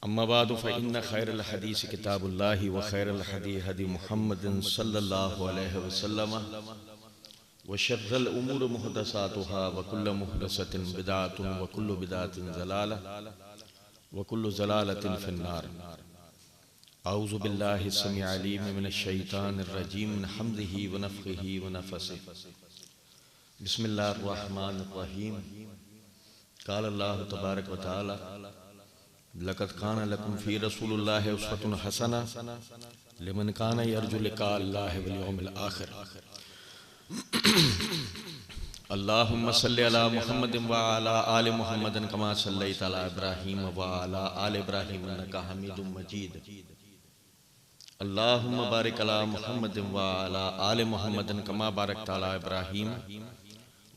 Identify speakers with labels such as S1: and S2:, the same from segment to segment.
S1: अम्मा बाद फ़इन्न खैरल हदीस किताबुल्लाहि व खैरल हदी हदी मुहम्मदिन सल्लल्लाहु अलैहि वसल्लम व शर्रल उमूर मुहदसातुहा व कुल्लु मुहदसतिन बिदअतुन व कुल्लु बिदअतिन ज़लाला व कुल्लु ज़लालतिन फिन्नार। औज़ु बिल्लाहि समीउल अलीम मिनश शैतानिर रजीम मिन हम्ज़िही व नफ़्ख़िही व नफ़सिही। बिस्मिल्लाहिर रहमानिर रहीम। क़ाल अल्लाहु तबारक व तआला लक़द कान लकुम फ़ी रसूलिल्लाहि उस्वतुन हसना लिमन कान यरजु लिक़ा अल्लाहि वल यौमिल आख़िर। अल्लाहुम्मा सल्लि अला मुहम्मदिन व अला आलि मुहम्मदिन कमा सल्लैता अला इब्राहीम व अला आलि इब्राहीम इन्नका हमीदुम मजीद। अल्लाहुम्मा बारिक अला मुहम्मदिन व अला आलि मुहम्मदिन कमा बारकता अला इब्राहीम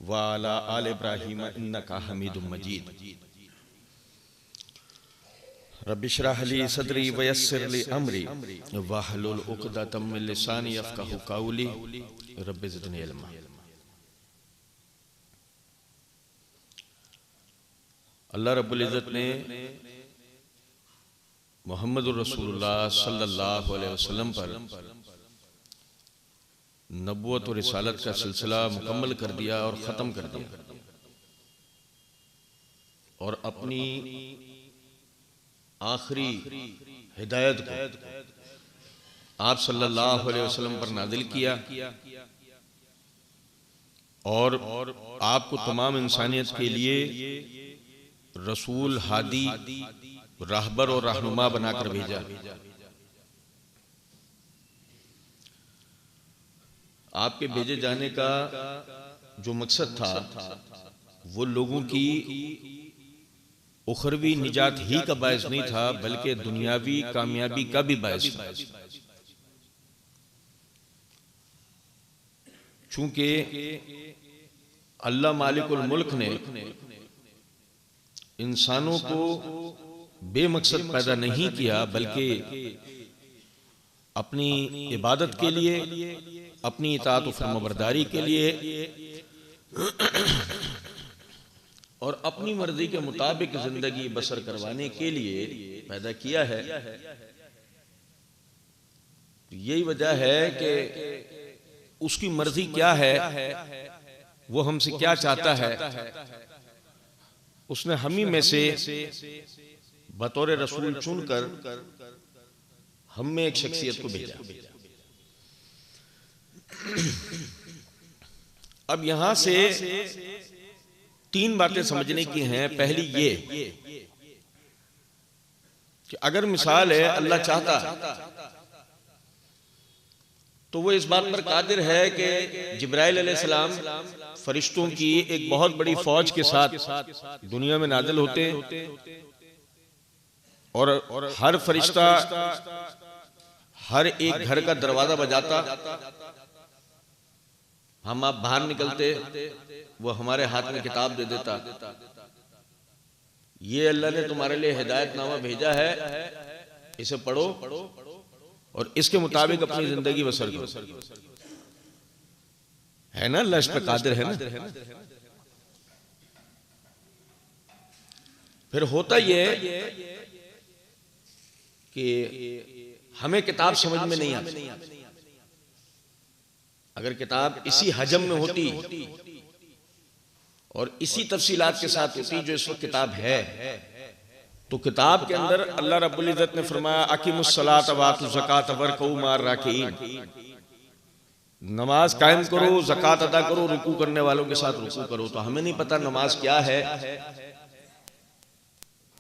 S1: व अला आलि इब्राहीम इन्नका हमीदुम मजीद। रब्बि इश्रह ली सदरी व यस्सिर ली अमरी वहलुल उक़दतम मिन लिसानी यफ़क़हू क़ौली रब्बि ज़िदनी इल्मा। अल्लाह रब्बुल इज़्ज़त ने मुहम्मदुर रसूलुल्लाह सल्लल्लाहु अलैहि वसल्लम पर नबूवत और रिसालत का सिलसिला मुकम्मल कर दिया और ख़त्म कर दिया और अपनी आखिरी हिदायत को आप सल्लल्लाहु अलैहि वसल्लम पर नाज़िल किया और आपको तमाम इंसानियत के लिए रसूल, हादी, रहबर और रहनुमा बनाकर भेजा। आपके भेजे जाने का जो मकसद था वो लोगों की उखरवी निजात ही का बायस नहीं था बल्कि दुनियावी कामयाबी का भी बायस था। चूंकि अल्लाह मालिकुल मुल्क ने इंसानों को बेमकसद पैदा नहीं किया बल्कि अपनी इबादत के लिए, अपनी इताअत और फरमाबरदारी के लिए और अपनी मर्जी के मुताबिक जिंदगी बसर करवाने के लिए पैदा किया है। यही वजह है कि उसकी मर्जी क्या है, वो हमसे क्या चाहता है, उसने हम ही में से बतौर रसूल चुनकर हम में एक शख्सियत को भेजा। अब यहां से तीन बातें समझने की हैं। पहली ये कि अगर मिसाल है अल्लाह चाहता तो वो इस बात पर कादिर है कि जिब्राइल अलैहिस्सलाम फरिश्तों की एक बहुत बड़ी फौज के साथ दुनिया में नाजिल होते और हर फरिश्ता हर एक घर का दरवाजा बजाता, हम आप बाहर निकलते, वो हमारे हाथ में किताब दे देता, ये अल्लाह ने तुम्हारे लिए हिदायतनामा भेजा है, इसे पढ़ो और इसके मुताबिक अपनी जिंदगी बसर करो। है ना, अल्लाह इस पर कादिर है ना। फिर होता ये कि हमें किताब समझ में नहीं आती। अगर किताब इसी हजम में होती और इसी तफसीलात के साथ होती जो इस वक्त किताब है, तो किताब के अंदर अल्लाह रब्बुल इज़्ज़त ने फरमाया अकीमुस्सलात व आतु ज़कात वरकऊ मार राकिईन, नमाज कायम करो, ज़कात अदा करो, रुकू करने वालों के साथ रुकू करो। तो हमें नहीं पता नमाज क्या है,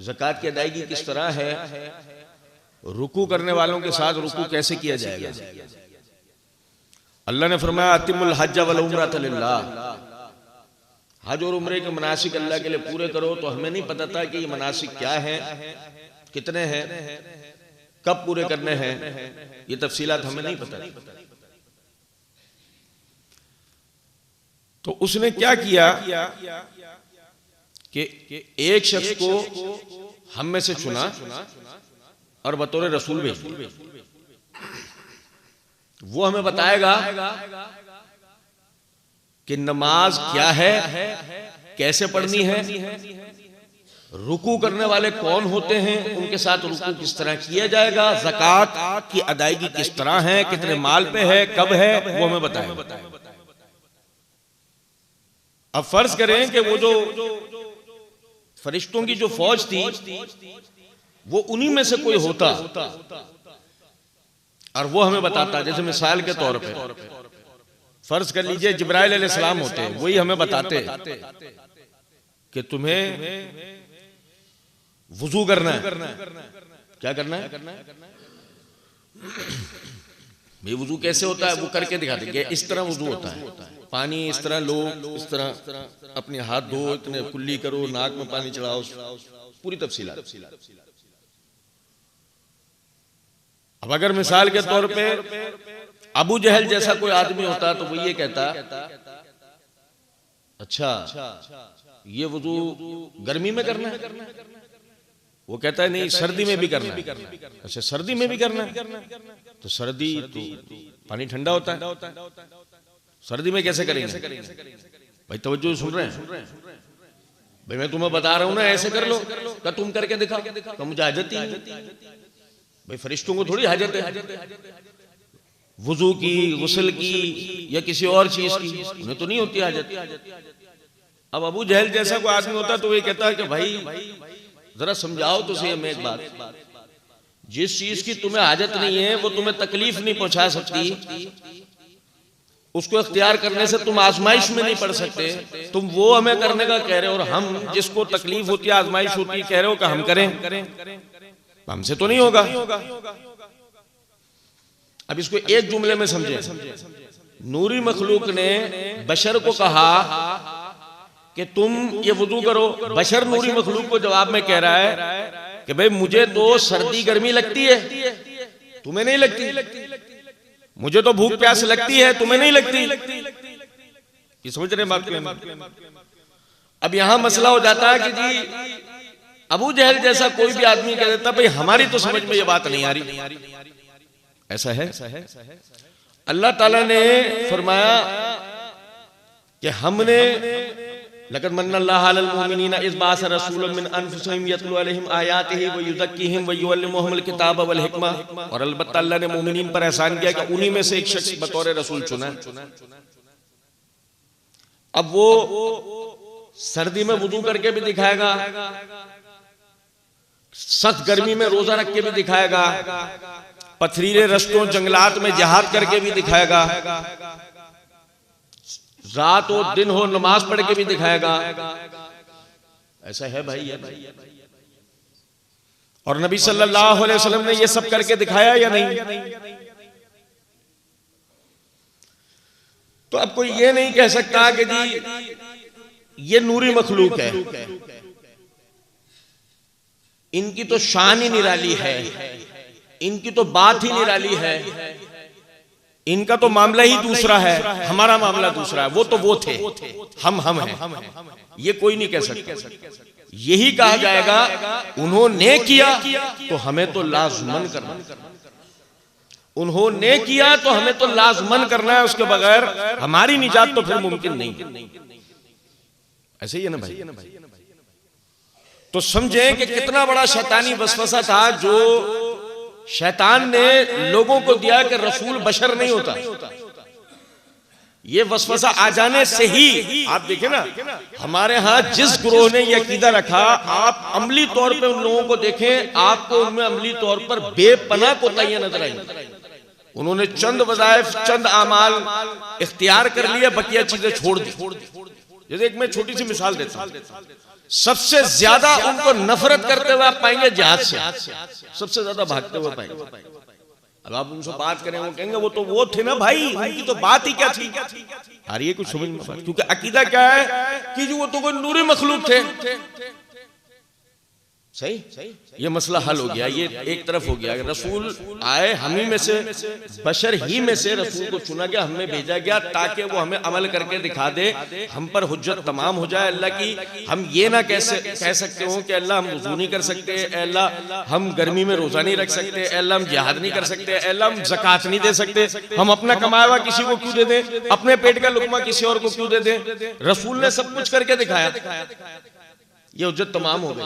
S1: ज़कात की अदायगी किस तरह है, रुकू करने वालों के साथ रुकू कैसे किया जाएगा। अल्लाह ने फरमाया अतिमुल हज्ज वल उम्रत लिल्लाह, हज और उम्रे के मनासिक अल्लाह के लिए पूरे करो। तो हमें नहीं पता था कि ये मनासिक क्या है, कितने हैं, कब पूरे करने हैं, ये तफसीलात हमें नहीं पता। तो उसने क्या किया कि एक शख्स को हम में से चुना और बतौर रसूल भेजा। वो हमें बताएगा कि नमाज क्या है, कैसे पढ़नी है, रुकू करने वाले कौन होते हैं, उनके साथ रुकू किस तरह किया जाएगा, ज़कात की अदायगी किस तरह है, कितने माल पे है, कब है, वो हमें बताएं। अब फर्ज करें कि वो जो फरिश्तों की जो फौज थी वो उन्हीं में से कोई होता और वो हमें बताता। जैसे मिसाल के तौर पे फर्ज कर लीजिए जिब्राइल अलैहिस्सलाम होते, वही हमें बताते कि तुम्हें वुजू करना है। क्या करना है? ये वुजू कैसे होता है वो करके दिखा देंगे। इस तरह वुजू होता है, पानी इस तरह लो, इस तरह अपने हाथ धो, इतने कुल्ली करो, नाक में पानी चढ़ाओ, पूरी तफसीलात। अब अगर मिसाल के तौर पे अबू जहल जैसा कोई आदमी होता तो वो ये कहता अच्छा ये वुजू गर्मी में करना है, वो कहता है नहीं सर्दी में भी करना है। अच्छा सर्दी में भी करना है, तो सर्दी तो पानी ठंडा होता है, सर्दी में कैसे करेंगे? भाई तवज्जो सुन रहे हैं? भाई मैं तुम्हें बता रहा हूं ना ऐसे कर लो, क्या तुम करके दिखा, तो मुझे हाजत ही नहीं। भाई फरिश्तों को थोड़ी हाजत है वुजू की, गुस्ल की या किसी और चीज की, उन्हें तो नहीं होती हाजत। अब अबू जहल जैसा कोई आदमी होता तो ये कहता है कि भाई जरा समझाओ तो सही हमें एक बात, जिस चीज की तुम्हें हाजत नहीं है वो तुम्हें तकलीफ नहीं पहुंचा सकती, उसको इख्तियार करने से तुम आजमाइश में नहीं पड़ सकते, तुम वो हमें करने का कह रहे हो और हम जिसको तकलीफ होती है, आजमाइश होती है, कह रहे हो कि हम करें, हमसे तो नहीं होगा। अब इसको एक जुमले में समझे। नूरी मखलूक ने बशर को कहा कि तुम ये वुजू करो, बशर नूरी मखलूक को जवाब में कह रहा है कि भाई मुझे तो सर्दी गर्मी लगती है, तुम्हें नहीं लगती, मुझे तो भूख प्यास लगती है, तुम्हें नहीं लगती। ये समझ रहे बात को? अब यहां मसला हो जाता है कि जी अबू जहल जैसा कोई भी आदमी कह देता भाई हमारी तो समझ में ये बात नहीं आ रही। ऐसा है? अल्लाह ताला ने फरमाया कि हमने लक़द मन्नल्लाहु अलल मुमिनीना इज़ बअसा रसूलन मिन अनफुसिहिम यतलू अलैहिम आयातिही व युज़क्कीहिम व युअल्लिमुहुमुल किताब वल हिकमा, और अलबत्ता अल्लाह ने मोमिनीन पर एहसान किया कि उन्हीं में से एक शख्स बतौर रसूल चुना। अब वो सर्दी में वुजू करके भी दिखाएगा, सख्त गर्मी में रोजा रख के भी दिखाएगा, पथरीले रस्तों जंगलात में जिहाद करके भी दिखाएगा, रात हो दिन हो नमाज पढ़ के भी दिखाएगा। ऐसा है भाई? और नबी सल्लल्लाहु अलैहि वसल्लम ने ये सब करके दिखाया या नहीं? तो अब कोई ये नहीं कह सकता कि जी ये नूरी मखलूक है, इनकी तो शान ही निराली है, इनकी तो बात ही निराली है, इनका तो मामला ही दूसरा है, हमारा मामला दूसरा है, वो तो वो थे, हम हैं। ये कोई नहीं कह सकता। यही कहा जाएगा उन्होंने किया तो हमें तो लाजमन करना, उन्होंने किया तो हमें तो लाजमन करना है, उसके बगैर हमारी निजात तो फिर मुमकिन नहीं। ऐसे ही है ना भाई? तो समझे कि कितना बड़ा शैतानी वसवसा था जो शैतान ने लोगों को दिया कि रसूल बशर नहीं होता। ये वसवसा आ जाने से ही आप देखें ना, हमारे यहाँ जिस ग्रोह ने यह अकीदा रखा, आप अमली तौर पे उन लोगों को देखें, आपको उनमें अमली तौर पर बेपनाह कोताहियां नजर आई। उन्होंने चंद वज़ाइफ, चंद आमाल इख्तियार कर लिया, बकिया चीजें छोड़ दी। जैसे एक मैं छोटी सी मिसाल देता हूं, सबसे ज्यादा उनको नफरत करते हुए आप पाएंगे जिहाद से, सबसे ज्यादा भागते हुए पाएंगे। अब आप उनसे बात करें, वो कहेंगे वो तो वो थे ना भाई, उनकी तो बात ही क्या थी। आ रही है कुछ समझ में? क्योंकि अकीदा क्या है कि जो वो तो कोई नूरी मखलूक थे। सही, ये मसला हल हो गया। ये एक तरफ हो गया, रसूल आए हम ही में से, बशर ही में से रसूल को चुना गया, हमें भेजा गया ताकि वो हमें अमल करके दिखा दे, हम पर हुज्जत तमाम हो जाए अल्लाह की। हम ये ना कह सकते हो कि अल्लाह हम वुज़ू नहीं कर सकते, अल्लाह हम गर्मी में रोजा नहीं रख सकते, अल्लाह हम जिहाद नहीं कर सकते, अल्लाह हम ज़कात नहीं दे सकते, हम अपना कमाया हुआ किसी को क्यों दे दें, अपने पेट का लुकमा किसी और को क्यों दे दें। रसूल ने सब कुछ करके दिखाया। ये हुज्जत तमाम हो गई।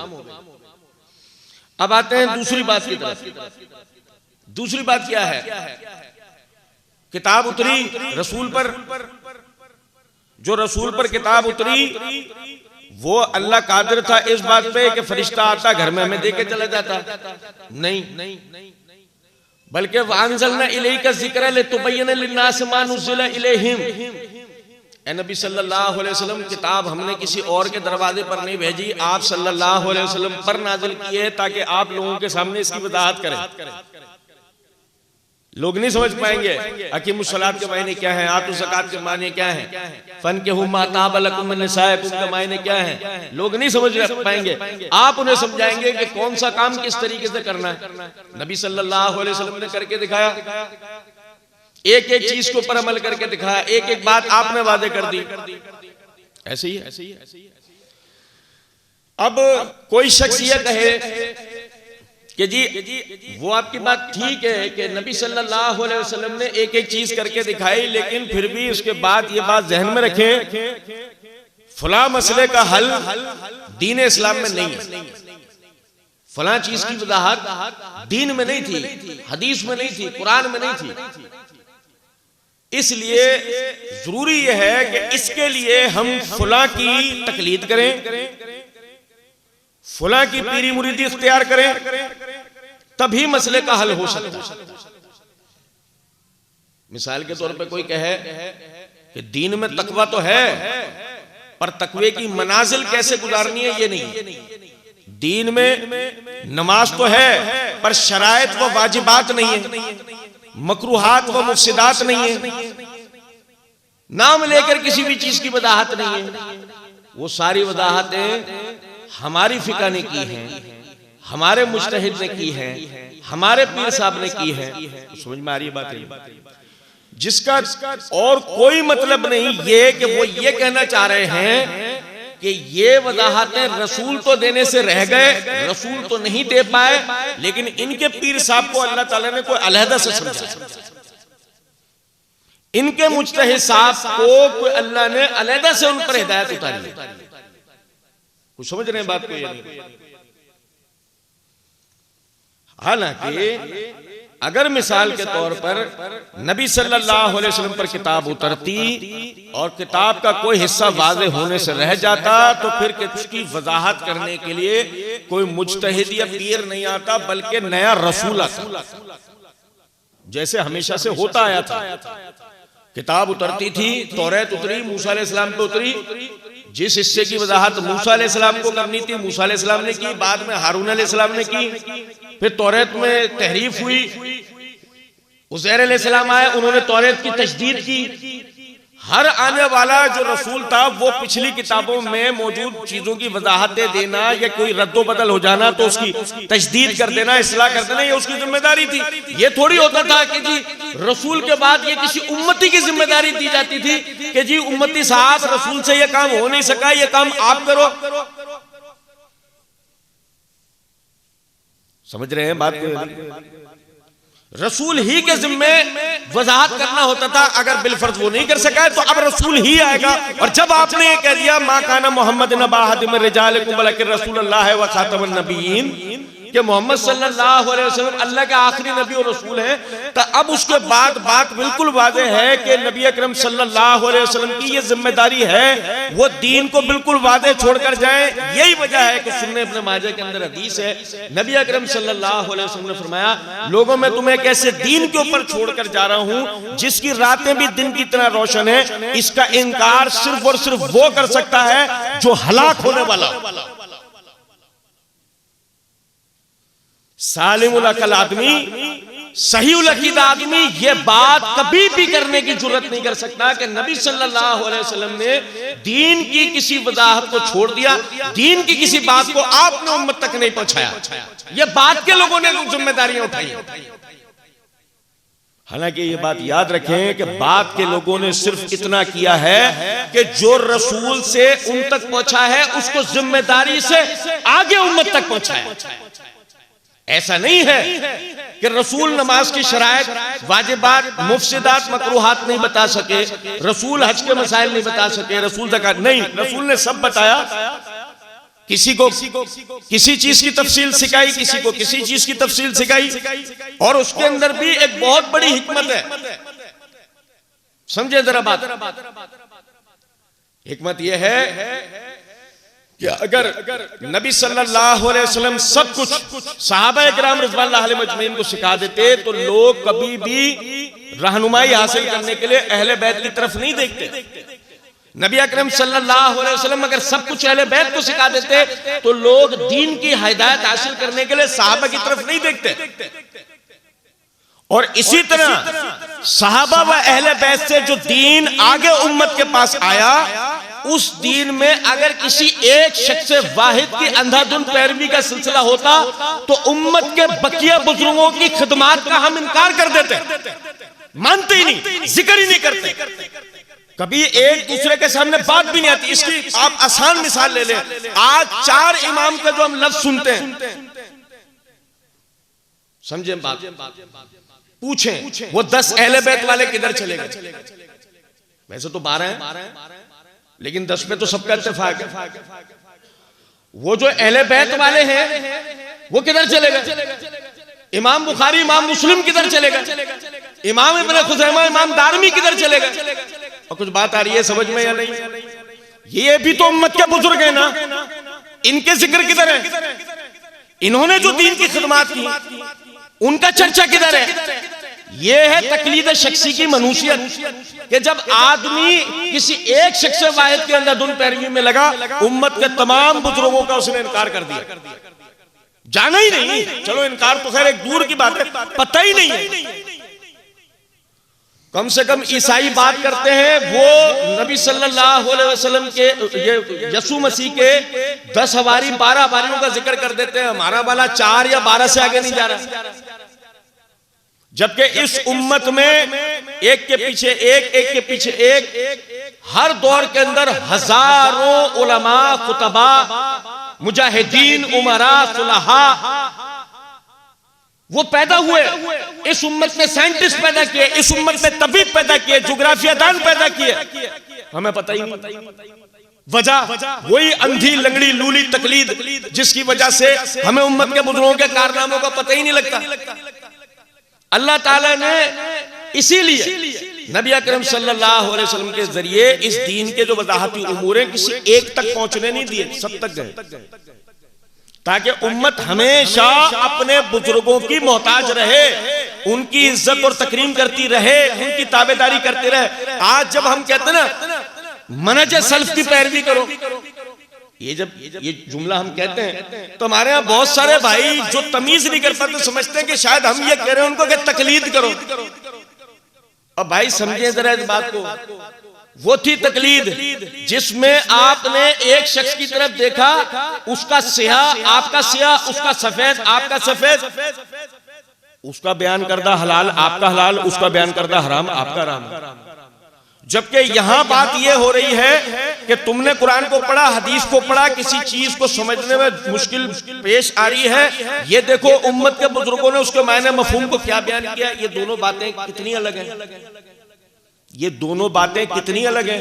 S1: अब आते हैं दूसरी बात की तरफ। दूसरी बात क्या है? किताब उतरी रसूल पर, जो रसूल पर किताब उतरी वो अल्लाह कादिर था इस बात पे कि फरिश्ता आता घर में हमें देके चला जाता? नहीं, बल्कि वअंज़लना इलैका ज़िक्रा लितुबय्यिना लिन्नासि मा नुज़्ज़िला इलैहिम। ए नबी सल्लल्लाहु अलैहि वसल्लम, किताब हमने किसी और के दरवाजे पर नहीं भेजी, आप सल्लल्लाहु अलैहि वसल्लम पर नाजिल की है ताकि आप लोगों के सामने इसकी वजाहत करें। लोग नहीं समझ पाएंगे अकीमुस्सलात के मायने क्या है, आतु ज़कात के मायने क्या है, फनकिहू मा ताब लकुम मिन निसाइकुम के मायने क्या है, लोग नहीं समझ पाएंगे। आप उन्हें समझाएंगे कि कौन सा काम किस तरीके से करना है। नबी सल्लल्लाहु अलैहि वसल्लम ने करके दिखाया, एक एक चीज के ऊपर अमल करके दिखाया, एक एक बात आपने वादे कर दी। ऐसे ही है। अब कोई शख्स ये कहे कि जी वो आपकी बात ठीक है कि नबी सल्लल्लाहु अलैहि वसल्लम ने एक एक चीज करके दिखाई, लेकिन फिर भी उसके बाद ये बात जहन में रखें फला मसले का हल दीन इस्लाम में नहीं है, फला चीज की वजाहत दीन में नहीं थी, हदीस में नहीं थी, कुरान में नहीं थी। इसलिए जरूरी यह है कि इसके लिए हम फला की तकलीद करें, फला की पीरी मुरीदी इख्तियार करें, तभी मसले का हल हो सकता है। मिसाल के तौर पे कोई कहे कि दीन में तकवा तो है पर तकवे की मनाजिल कैसे गुजारनी है ये नहीं। दीन में नमाज तो है पर शराइत व वाजिबात नहीं है, मकरूहात व मुफसिदात नहीं है, नाम लेकर किसी भी चीज की वजाहत नहीं है। वो सारी वजाहतें हमारी फिका ने की हैं, हमारे मुज्तहिद ने की है, हमारे पीर साहब ने की है। समझ में आ रही है बात? जिसका और कोई मतलब नहीं ये कि वो ये कहना चाह रहे हैं कि ये वजाहतें रसूल तो देने से रह गए, रसूल तो नहीं दे पाए, लेकिन इनके पीर साहब को अल्लाह ताला ने कोई अलहदा से समझा, इनके मुज्तहिद साहब को कोई अल्लाह ने अलहदा से उन पर हिदायत उतारी। कुछ समझ रहे हैं बात को? ये नहीं। हालांकि अगर मिसाल के तौर पर नबी सल्लल्लाहु अलैहि वसल्लम पर किताब उतरती और किताब का कोई हिस्सा वाज़ेह होने से रह जाता तो फिर उसकी वजाहत करने के लिए कोई मुज्तहिद या पीर नहीं आता, बल्कि नया रसूल आता, जैसे हमेशा से होता आया था। किताब उतरती थी, तौरात उतरी, मूसा अलैहिस्सलाम पे उतरी, जिस हिस्से की वजाहत मूसा अलैहिस्सलाम को करनी थी मूसा अलैहिस्सलाम ने की, बाद में हारून अलैहिस्सलाम ने की, फिर तौरात में तहरीफ हुई, उज़ैर अलैहिस्सलाम आए, उन्होंने तौरात की तजदीद की। हर आने वाला जो रसूल था वो पिछली किताबों में मौजूद चीजों की वजाहतें देना या कोई रद्दो बदल हो जाना तो उसकी तजदीद कर देना, इस्लाह कर देना, ये उसकी जिम्मेदारी थी। ये थोड़ी होता था कि जी रसूल के बाद ये किसी उम्मती की जिम्मेदारी दी जाती थी कि जी उम्मती साहब रसूल से ये काम हो नहीं सका, ये काम आप करो। समझ रहे हैं बात? रसूल ही के जिम्मे वजाहत करना होता था, अगर बिलफर्ज वो नहीं कर सका है तो अब रसूल ही आएगा। और जब आपने ये कह दिया मा काना मोहम्मद नबा अहदिम रिजालिकुम बल्कि रसूलुल्लाह व खातमुन नबिय्यीन कि मोहम्मद सल्लल्लाहु अलैहि वसल्लम अल्लाह के आखिरी नबी और रसूल हैं, तो अब उसके बाद बात बिल्कुल वाज़ेह है कि नबी अकरम सल्लल्लाहु अलैहि वसल्लम की ये जिम्मेदारी है वो दीन को बिल्कुल वाज़ेह छोड़कर जाए। यही वजह है कि सुन्नह इब्न माजा के अंदर हदीस है, नबी अकरम सल्लल्लाहु अलैहि वसल्लम ने फरमाया लोगों में तुम्हें एक ऐसे दीन के ऊपर छोड़कर जा रहा हूं जिसकी रातें भी दिन की तरह रोशन है, इसका इनकार सिर्फ और सिर्फ वो कर सकता है जो हलाक होने वाला। सालिमुल अक़ल आदमी, सहीउल अक़ीदा आदमी ये बात कभी भी करने की जुर्रत नहीं कर सकता कि नबी सल्लल्लाहु अलैहि वसल्लम ने दीन की किसी वजाहत को छोड़ दिया, दीन की किसी बात को आपने उम्मत तक नहीं पहुंचाया। ये बात के लोगों ने जिम्मेदारियां उठाई। हालांकि ये बात याद रखें कि बात के लोगों ने सिर्फ इतना किया है कि जो रसूल से उन तक पहुंचा है उसको जिम्मेदारी से आगे उम्मत तक पहुंचाया। ऐसा नहीं है कि रसूल नमाज की शराइत, वाजिबात, मुफसिदात, मकरूहात नहीं बता सके, रसूल हज के मसाइल नहीं बता सके, रसूल ज़कात नहीं, रसूल ने सब बताया। किसी को किसी चीज की तफसील सिखाई, किसी को किसी चीज की तफसील सिखाई, और उसके अंदर भी एक बहुत बड़ी हिकमत है। समझे जरा बात। हिकमत यह है कि अगर नबी सल्लल्लाहु अलैहि वसल्लम सब कुछ सहाबा किराम रिज़वानुल्लाह अलैहिम अजमईन को सिखा देते तो लोग कभी भी रहनुमाई हासिल करने के लिए अहले बैत की तरफ नहीं देखते। नबी अकरम सल्लल्लाहु अलैहि वसल्लम अगर सब कुछ अहले बैत को सिखा देते तो लोग दीन की हिदायत हासिल करने के लिए सहाबा की तरफ नहीं देखते। और इसी तरह सहाबा व अहले बैत से जो दीन आगे उम्मत के पास आया, उस दीन में अगर किसी एक शख्स वाहिद की अंधाधुंध पैरवी का सिलसिला होता तो उम्मत के बकिया बुजुर्गों की खिदमत का हम इनकार कर देते, मानते ही नहीं, जिक्र ही नहीं करते, कभी एक दूसरे के सामने बात भी नहीं आती। इसकी आप आसान मिसाल ले लें। आज 4 इमाम का जो हम लफ्ज सुनते हैं, समझे बात, पूछें वो 10 अहले बैत वाले किधर चले गए? वैसे तो 12 हैं, लेकिन 10 पे तो सबका इत्तेफाक है। वो जो अहले बैत वाले हैं वो किधर चले गए? इमाम बुखारी, इमाम मुस्लिम किधर चले गए? इमाम इब्न खुज़ैमा, इमाम दारमी किधर चले गए? और कुछ बात आ रही है समझ में या नहीं? ये भी तो उम्मत के बुजुर्ग हैं ना, इनके जिक्र किधर है? इन्होंने जो दीन की खिदमत की, उनका चर्चा किधर है? यह है तकलीद शख्सी की मनुसियत कि जब आदमी किसी एक शख्स वाहिद के अंदर धुन पैरवी में लगा, उम्मत के तमाम बुजुर्गों का उसने इनकार कर दिया। जाना ही नहीं, चलो इनकार तो खैर एक दूर की बात है, पता ही नहीं है। कम से कम ईसाई बात करते हैं, वो नबी सल्लल्लाहु अलैहि वसल्लम के यसू मसीह के 10 हवारी 12 हवारियों का जिक्र कर देते हैं। हमारा वाला 4 या 12 से आगे नहीं जा रहा, जबकि इस उम्मत में एक के पीछे एक, एक के पीछे एक, हर दौर के अंदर हजारों उलमा, खुतबा, मुजाहिदीन, उमरा, सुलहा वो पैदा हुए। इस उम्मत में साइंटिस्ट पैदा किए, इस उम्मत में तबीब पैदा किए, जोग्राफियादान पैदा किए, हमें पता ही नहीं। वजह वही अंधी लंगड़ी लूली तकलीद, जिसकी वजह से हमें उम्मत के बुजुर्गों के कारनामों का पता ही नहीं लगता। अल्लाह ताला ने इसीलिए नबी अकरम सल्लल्लाहु अलैहि वसल्लम के जरिए इस दीन के जो वजाहती उमूर हैं किसी एक तक पहुंचने नहीं दिए, सब तक गए, ताकि उम्मत हमेशा अपने बुजुर्गों की मोहताज रहे, उनकी इज्जत और तकरीम करती रहे, उनकी ताबेदारी करती रहे। आज जब हम कहते हैं ना मनहज सल्फ की पैरवी करो, ये जुमला हम कहते हैं तो हमारे यहाँ बहुत सारे भाई जो तमीज नहीं कर पाते समझते हैं कि शायद हम ये कह रहे हैं उनको कि तकलीद करो। और भाई समझिए जरा इस बात को, वो थी तकलीद जिसमें आपने एक शख्स की तरफ देखा, उसका सियाह आपका सियाह, उसका सफेद आपका सफेद, उसका बयान करदा हलाल आपका हलाल, उसका बयान करदा हराम आपका हराम। जबकि यहां बात यह हो रही है कि तुमने कुरान को पढ़ा, हदीस को पढ़ा, किसी चीज को समझने में मुश्किल पेश आ रही है, ये देखो उम्मत के बुजुर्गों ने उसके मायने मफहूम को क्या बयान किया। ये दोनों बातें कितनी अलग हैं, ये दोनों बातें कितनी अलग हैं।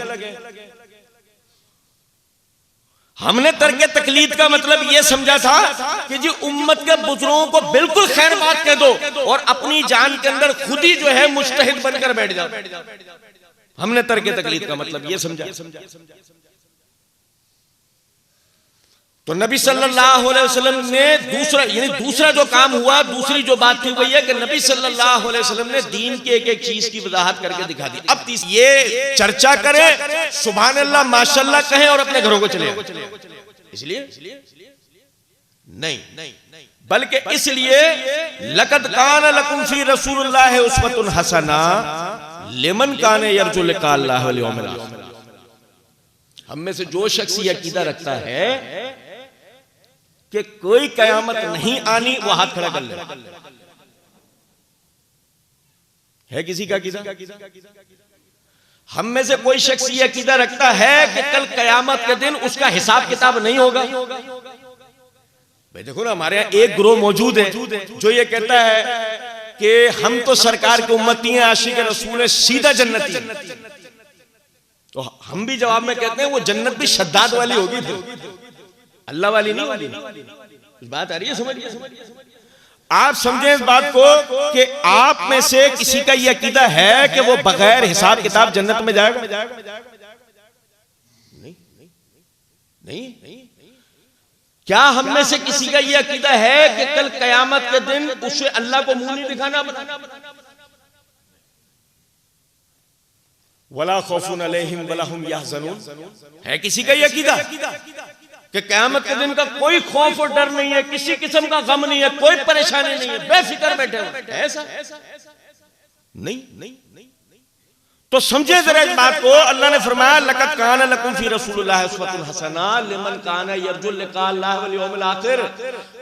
S1: हमने तर्क तकलीद का मतलब यह समझा था कि जी उम्मत के बुजुर्गों को बिल्कुल खैर बात कह दो और अपनी जान के अंदर खुद ही जो है मुज्तहिद बनकर बैठ जाओ। हमने तर्क तकलीद का मतलब यह समझा। तो नबी सल्लल्लाहु अलैहि वसल्लम ने दूसरा जो काम हुआ, दूसरी जो बात थी वही है कि नबी सल्लल्लाहु अलैहि वसल्लम ने दीन की एक एक चीज की वजाहत करके दिखा दी। अब ये चर्चा करें, सुभान अल्लाह माशाअल्लाह कहें और अपने घरों को चले, इसलिए नहीं, बल्कि इसलिए लक़द कान लकुम फी रसूलिल्लाहि उस्वतुन हसना लिमन कान यरजु लिक़ा अल्लाह वल यौमिल आखिर। हम में से जो शख्स ये अकीदा रखता है कि कोई कयामत नहीं आनी, वो हाथ खड़ा कर ले। है किसी का अकीदा? हम में से कोई शख्स ये अकीदा रखता है कि कल कयामत के दिन उसका हिसाब किताब नहीं होगा। भाई देखो ना, हमारे यहाँ एक ग्रोह मौजूद है जो ये कहता है कि हम तो सरकार के उम्मती हैं, आशिक रसूल है, सीधा जन्नती है। तो हम भी जवाब में कहते हैं वो जन्नत भी शद्दाद वाली होगी। अल्लाह वाली नहीं। कुछ बात आ रही है समझ? आप समझे इस बात को कि आप में से किसी का यह अकीदा है कि वो बगैर हिसाब किताब जन्नत में जाएगा? नहीं। क्या हम में से किसी का यह अकीदा है कि कल कयामत के दिन उसे अल्लाह को मुंह नहीं दिखाना? वला खौफुन अलैहिम वला हुम यहज़नून, है किसी का यह अकीदा कि क़यामत के दिन का कोई खौफ और डर नहीं है, किसी किस्म का गम नहीं है, कोई परेशानी नहीं है, बेफिक्र बैठे हो? ऐसा नहीं। तो समझे जरा इस बात को। अल्लाह ने फरमाया लक़द कान लकुम फी रसूलिल्लाहि उस्वतुन हसना लिमन कान यरजु लिक़ा अल्लाह वल यौमिल आखिर।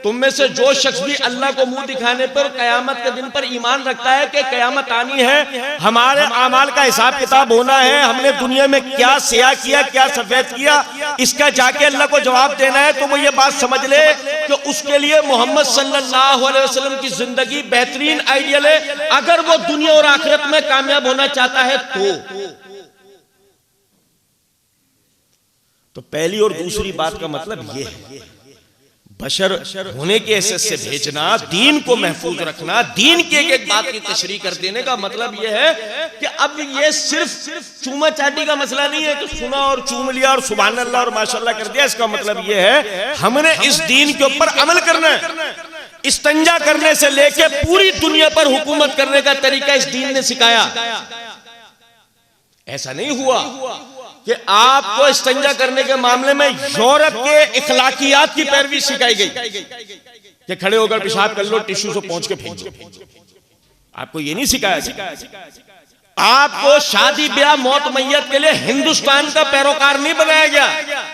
S1: तुम में से जो शख्स भी अल्लाह को मुंह दिखाने पर कयामत के दिन पर ईमान रखता है कि कयामत आनी है, हमारे अमाल का हिसाब किताब होना है, हमने दुनिया में क्या सिया किया, क्या सफेद किया, इसका जाके अल्लाह को जवाब देना है, तो वो ये बात समझ ले कि उसके लिए मोहम्मद सल्लल्लाहु अलैहि वसल्लम की जिंदगी बेहतरीन आइडियल है। अगर वो दुनिया और आखिरत में कामयाब होना चाहता है तो पहली और दूसरी बात का मतलब यह है, बशर होने के एहसास से भेजना, दीन को महफूज रखना, दीन की एक बात की तशरीह कर देने का मतलब यह है कि अब ये सिर्फ चूमा चाटी का मसला नहीं है कि सुना और चूम लिया और सुभान अल्लाह और माशाअल्लाह कर दिया। इसका मतलब यह है हमने इस दीन के ऊपर अमल करना है। इस्तंजा करने से लेके पूरी दुनिया पर हुकूमत करने का तरीका इस दीन ने सिखाया। ऐसा नहीं हुआ कि आपको इस्तंजा करने के मामले में यूरोप के इखलाकियात की पैरवी सिखाई गई कि खड़े होकर पेशाब कर लो, टिश्यू से पहुंच के फेंक दो। आपको ये नहीं सिखाया गया। आपको शादी ब्याह मौत मैयत के लिए हिंदुस्तान का पैरोकार नहीं बनाया गया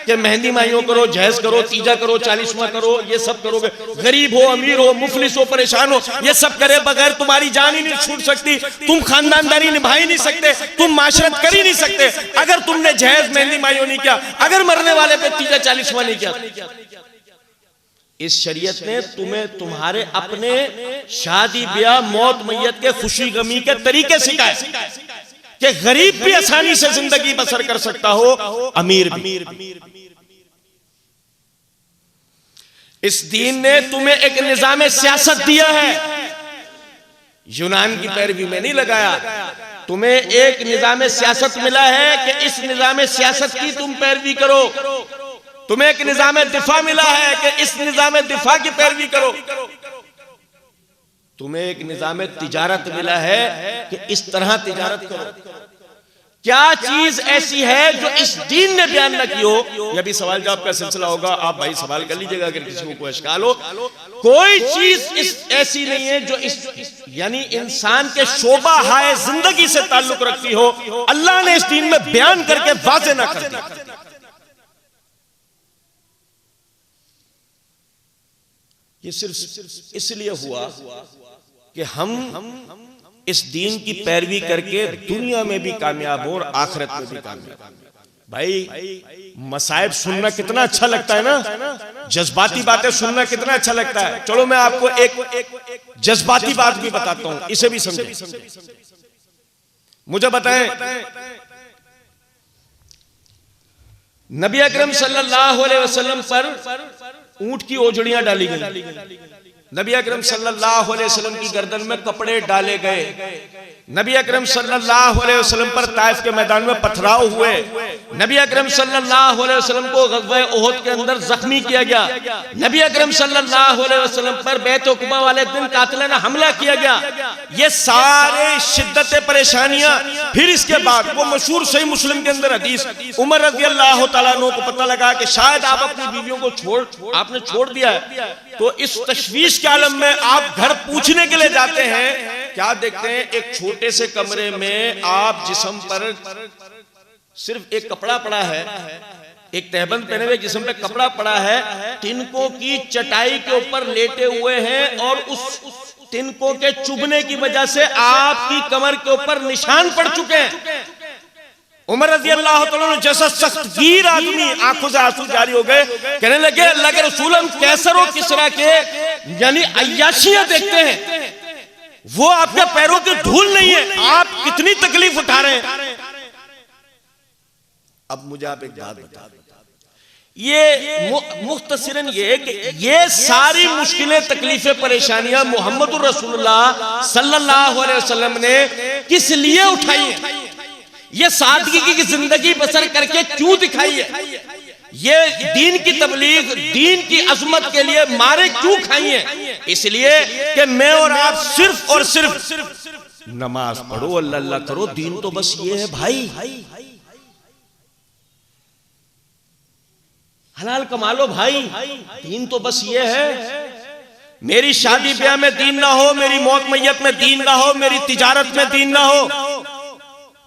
S1: कि मेहंदी माइयों करो, जहेज करो, तीजा करो, 40वां करो, ये सब करोगे। गरीब हो, अमीर हो, मुफलिस हो, परेशान हो, ये सब करे बगैर तुम्हारी जान ही नहीं छूट सकती, तुम खानदानदारी निभा ही नहीं सकते, तुम माशरत कर ही नहीं सकते अगर तुमने जहेज मेहंदी माइयों नहीं किया, अगर मरने वाले पे तीजा 40वां नहीं किया। इस शरीयत ने तुम्हें तुम्हारे अपने शादी ब्याह मौत मैयत के खुशी गमी के तरीके सिखाए कि गरीब भी आसानी से जिंदगी बसर कर सकता हो, अमीर भी। इस दीन ने तुम्हें एक निजाम सियासत दिया है, यूनान की पैरवी में नहीं लगाया। तुम्हें एक निजाम सियासत मिला है कि इस निजाम सियासत की तुम पैरवी करो। तुम्हें एक निजाम दिफा मिला है कि इस निजाम दिफा की पैरवी करो। तुम्हें एक निजाम तिजारत मिला है कि इस तरह तिजारत करो। क्या चीज ऐसी है जो इस दीन ने बयान न की हो? यह भी सवाल जवाब का सिलसिला होगा, आप भाई सवाल कर लीजिएगा अगर किसी को कोई इश्काल हो। कोई चीज ऐसी नहीं है जो इस यानी इंसान के शोबा हाय जिंदगी से ताल्लुक रखती हो, अल्लाह ने इस दीन में बयान करके वाज़ेह न कर दिया। ये सिर्फ इसलिए हुआ कि हम इस दीन की पैरवी करके दुनिया में भी कामयाब हो और आखिरत में भी कामयाब। भाई मसाइब सुनना कितना अच्छा लगता है ना, जज्बाती बातें सुनना कितना अच्छा लगता है। चलो मैं आपको एक जज्बाती बात भी बताता हूं, इसे भी समझे। मुझे बताएं, नबी अकरम सल्लल्लाहु अलैहि वसल्लम पर ऊंट की ओजड़ियां डाली गई। नबी अकरम सल्लल्लाहु अलैहि वसल्लम की गर्दन में कपड़े डाले गए। नबी अकरम सल्लल्लाहु अलैहि वसल्लम पर ताइफ के मैदान में पथराव हुए। नबी अकरम सल्लल्लाहु अलैहि वसल्लम को ग़ज़वा उहद के अंदर जख्मी किया गया। नबी अकरम सल्लल्लाहु अलैहि वसल्लम पर बैत उक़बा वाले दिन कातिलाना हमला किया गया। ये सारे शिद्दत परेशानियां, फिर इसके बाद वो मशहूर सही मुस्लिम के अंदर हदीस, उमर रज़ी अल्लाह तआला अन्हु को पता लगा कि शायद आप अपनी बीवियों को आपने छोड़ दिया है। तो इस तशवीश के आलम में आप घर पूछने के लिए जाते हैं, क्या देखते हैं? एक छोटे से कमरे में आप जिस्म पर सिर्फ एक कपड़ा पड़ा है, एक तहबंद पहने हुए जिस्म पे कपड़ा पड़ा है, तिनकों की चटाई के ऊपर लेटे हुए हैं और उस तिनकों के चुभने की वजह से आपकी कमर के ऊपर निशान पड़ चुके हैं। उमर रज़ी अल्लाह तआला अन्हु जैसा सख्तगीर आदमी, आंखों से आंसू जारी हो गए, कहने लगे अल्लाह के रसूल, हम कैसर और किसरा के यानी अय्याशियां देखते हैं, वो आपके पैरों की धूल नहीं है, आप कितनी तकलीफ उठा रहे हैं। अब मुझे आप एक बात बता, ये मुख्तसरन ये है कि ये सारी मुश्किलें, तकलीफें, परेशानियां मोहम्मदुर रसूलुल्लाह सल्लल्लाहु अलैहि वसल्लम ने किस लिए उठाई है, ये सादगी की जिंदगी बसर करके क्यों दिखाई है, ये दीन की तबलीग, दीन की अजमत के लिए मारे क्यों खाई है? इसलिए कि मैं और आप सिर्फ और सिर्फ नमाज पढ़ो, अल्लाह अल्लाह करो, दीन तो बस ये है भाई, हलाल कमा लो भाई, दीन तो बस ये है। मेरी शादी ब्याह में दीन ना हो, मेरी मौत मैयत में दीन ना हो, मेरी तिजारत में दीन ना हो,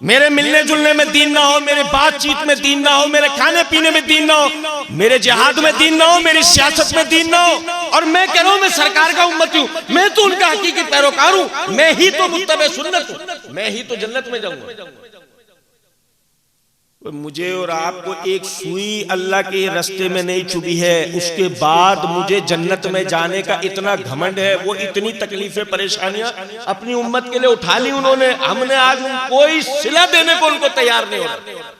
S1: मेरे मिलने जुलने में दीन ना हो, मेरे बातचीत में दीन ना हो, मेरे खाने पीने में दीन ना हो, मेरे जिहाद में दीन ना हो, मेरी सियासत में दीन ना हो। और मैं कह रहा हूं मैं सरकार का उम्मती हूं, मैं तो उनका हकीकी पैरोकार हूं, मैं ही तो मुत्तबे सुन्नत हूं, मैं ही तो जन्नत में जाऊंगा। मुझे और आपको एक सुई अल्लाह के रास्ते में नहीं चुभी है, उसके बाद मुझे जन्नत में जाने का इतना घमंड है। वो इतनी तकलीफें, परेशानियां अपनी उम्मत के लिए उठा ली उन्होंने, हमने आज कोई सिला देने को उनको तैयार नहीं होता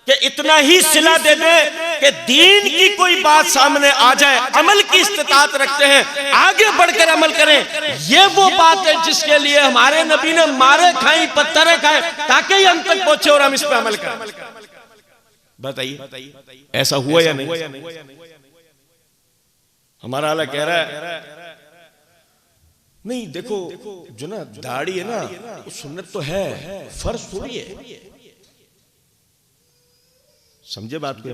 S1: कि इतना ही सिला दे दे कि दीन की कोई बात सामने आ जाए, अमल की इस्तिताअत रखते हैं, आगे बढ़कर अमल करें। ये वो बात है जिसके लिए हमारे नबी ने मारे खाई, पत्थरें खाए, ताकि हम तक पहुंचे और हम इस पे अमल करें। बताइए ऐसा हुआ या नहीं? हमारा अल्लाह कह रहा है नहीं, देखो जो ना दाढ़ी है ना, वो सुन्नत तो है, फर्ज थोड़ी है। समझे बात को?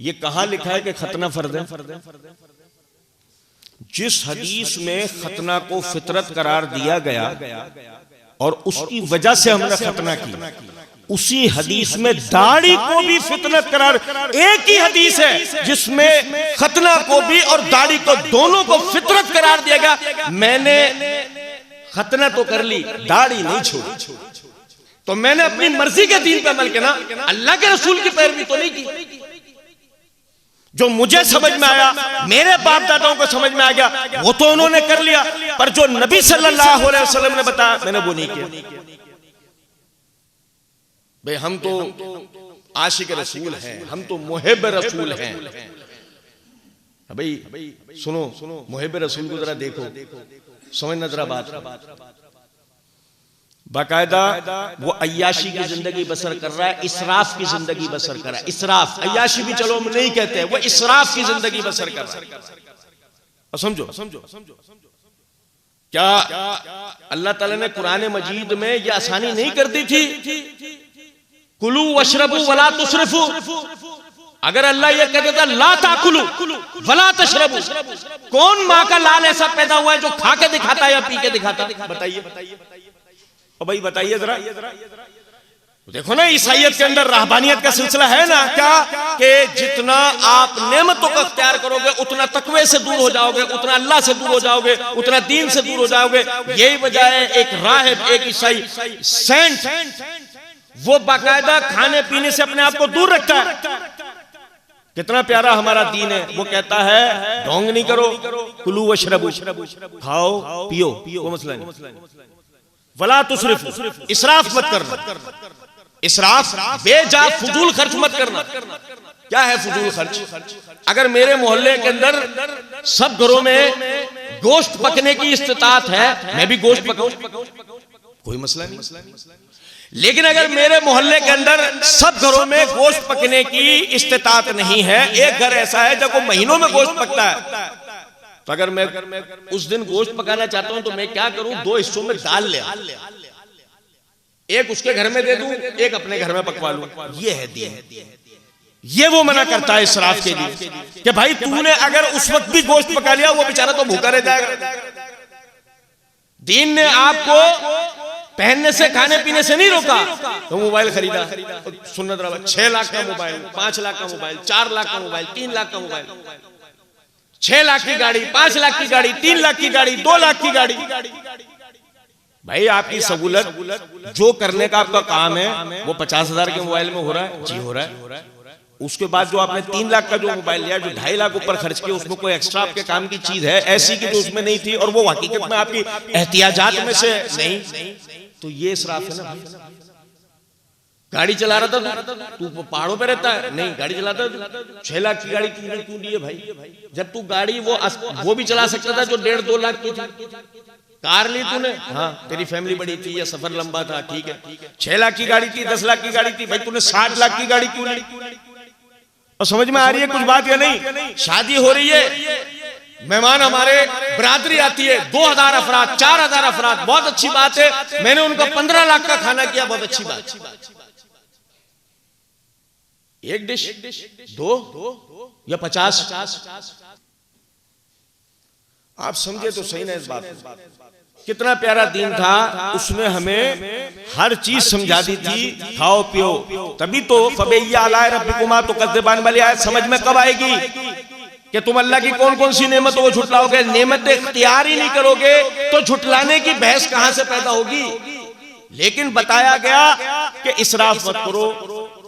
S1: ये कहां लिखा है कि खतना फर्ज है? जिस हदीस में खतना को फितरत करार दिया गया और उसकी वजह से हमने खतना की, उसी हदीस में दाढ़ी को भी फितरत करार, एक ही हदीस है जिसमें खतना को भी और दाढ़ी को दोनों को फितरत करार दिया गया। मैंने खतना तो कर ली, दाढ़ी नहीं छोड़ी, तो मैंने अपनी मर्जी के दीन पे अमल किया ना, अल्लाह के रसूल की पैरवी तो नहीं की। जो मुझे समझ में आया, मेरे बाप दादाओं को समझ में आ गया, वो तो उन्होंने कर लिया, पर जो नबी सल्लल्लाहु अलैहि वसल्लम ने बताया, मैंने वो नहीं किया। भाई हम तो आशिक रसूल हैं, हम तो मुहिब रसूल हैं। भाई सुनो, मुहिब रसूल को जरा देखो, समझना जरा बात। बाकायदा वो अय्याशी की जिंदगी बसर कर रहा है, इसराफ की जिंदगी बसर कर रहा है। इसराफ, अय्याशी भी चलो हम नहीं कहते, वो इसराफ की जिंदगी बसर कर रहा है। समझो क्या अल्लाह ताला ने कुरान मजीद में ये आसानी नहीं कर दी थी? कुलू वशरबू वला तुसरिफू। अगर अल्लाह ये कहता था ला ताकुलू वला तशरबू, कौन माँ का लाल ऐसा पैदा हुआ है जो खा के दिखाता है या पी के दिखाता? बताइए भाई, बताइए जरा। देखो ना, ईसाईयत के अंदर रहबानियत का सिलसिला है ना क्या, कि जितना आप नेमतों का इख्तियार करोगे उतना तकवे से दूर हो जाओगे, उतना अल्लाह से दूर हो जाओगे, उतना दीन से दूर हो जाओगे। यही वजह है एक राहिब, एक ईसाई सेंट, वो बाकायदा खाने पीने से अपने आप को दूर रखता है। कितना प्यारा हमारा दीन है, वो कहता है ढोंग नहीं करो, कुलू वशरबू, खाओ पियो, वो मसला नहीं। वला तुसरिफू, इसराफ मत करना, इसराफ बेजा फजूल खर्च मत करना। क्या है फजूल खर्च? अगर मेरे मोहल्ले के अंदर सब घरों में गोश्त पकने की इस्तिताअत है, मैं भी गोश्त पकाऊं, कोई मसला नहीं। लेकिन अगर मेरे मोहल्ले के अंदर सब घरों में गोश्त पकने की इस्तिताअत नहीं है, एक घर ऐसा है जब वो महीनों में गोश्त पकता है, तो अगर मैं उस दिन गोश्त पकाना चाहता हूं तो मैं क्या करूं? 2 हिस्सों में दाल ले, एक उसके घर में दे दूं, एक अपने घर में पकवा लूं। ये है दीन। ये वो मना करता है इसराफ के लिए कि भाई तूने अगर उस वक्त भी गोश्त पका लिया, वो बेचारा तो भूखा रह जाएगा। दीन ने आपको पहनने से, खाने पीने से नहीं रोका। तो मोबाइल खरीदा, सुन्नत रहा, 6 लाख का मोबाइल, 5 लाख का मोबाइल, 4 लाख का मोबाइल, 3 लाख का मोबाइल, 6 लाख की गाड़ी, 5 लाख की गाड़ी, 3 लाख की गाड़ी, 2 लाख की गाड़ी। भाई आपकी सहूलत जो करने का आपका काम है वो 50,000 के मोबाइल में हो रहा है, जी हो रहा है। उसके बाद जो आपने 3 लाख का जो मोबाइल लिया, जो 2.5 लाख ऊपर खर्च किया, उसमें कोई एक्स्ट्रा आपके काम की चीज है ऐसी की जो उसमें नहीं थी, और वो हकीकत में आपकी एहतियाजात में से नहीं, तो ये इसराफ है ना। गाड़ी चला रहा था तू पहाड़ों पे रहता है? नहीं, गाड़ी चलाता है। 6 लाख की गाड़ी तूने क्यों ली है भाई? जब तू गाड़ी वो भी चला सकता था जो 1.5-2 लाख की थी। कार ली तूने, हाँ तेरी फैमिली बड़ी थी या सफर लंबा था, ठीक है। 6 लाख की गाड़ी थी, 10 लाख की गाड़ी थी, भाई तूने 60 लाख की गाड़ी क्यों ली? और समझ में आ रही है कुछ बात या नहीं? शादी हो रही है, मेहमान हमारे बरादरी आती है, 2000 अफराद, 4000 अफराद, बहुत अच्छी बात है। मैंने उनका 15 लाख का खाना किया, बहुत अच्छी बात। एक डिश, 2 या 50? आप समझे तो सही ना इस बात को। कितना प्यारा दीन था, उसने हमें हर चीज समझा दी थी। खाओ पियो, तभी तो फबैया अला रब्बिकुमा तुकज़्ज़िबान वाली आयत समझ में कब आएगी कि तुम अल्लाह की कौन कौन सी नेमतों को झुटलाओगे। नेमतें इख्तियार ही नहीं करोगे तो झुटलाने की बहस कहां से पैदा होगी। लेकिन बताया गया कि इसराफ मत करो,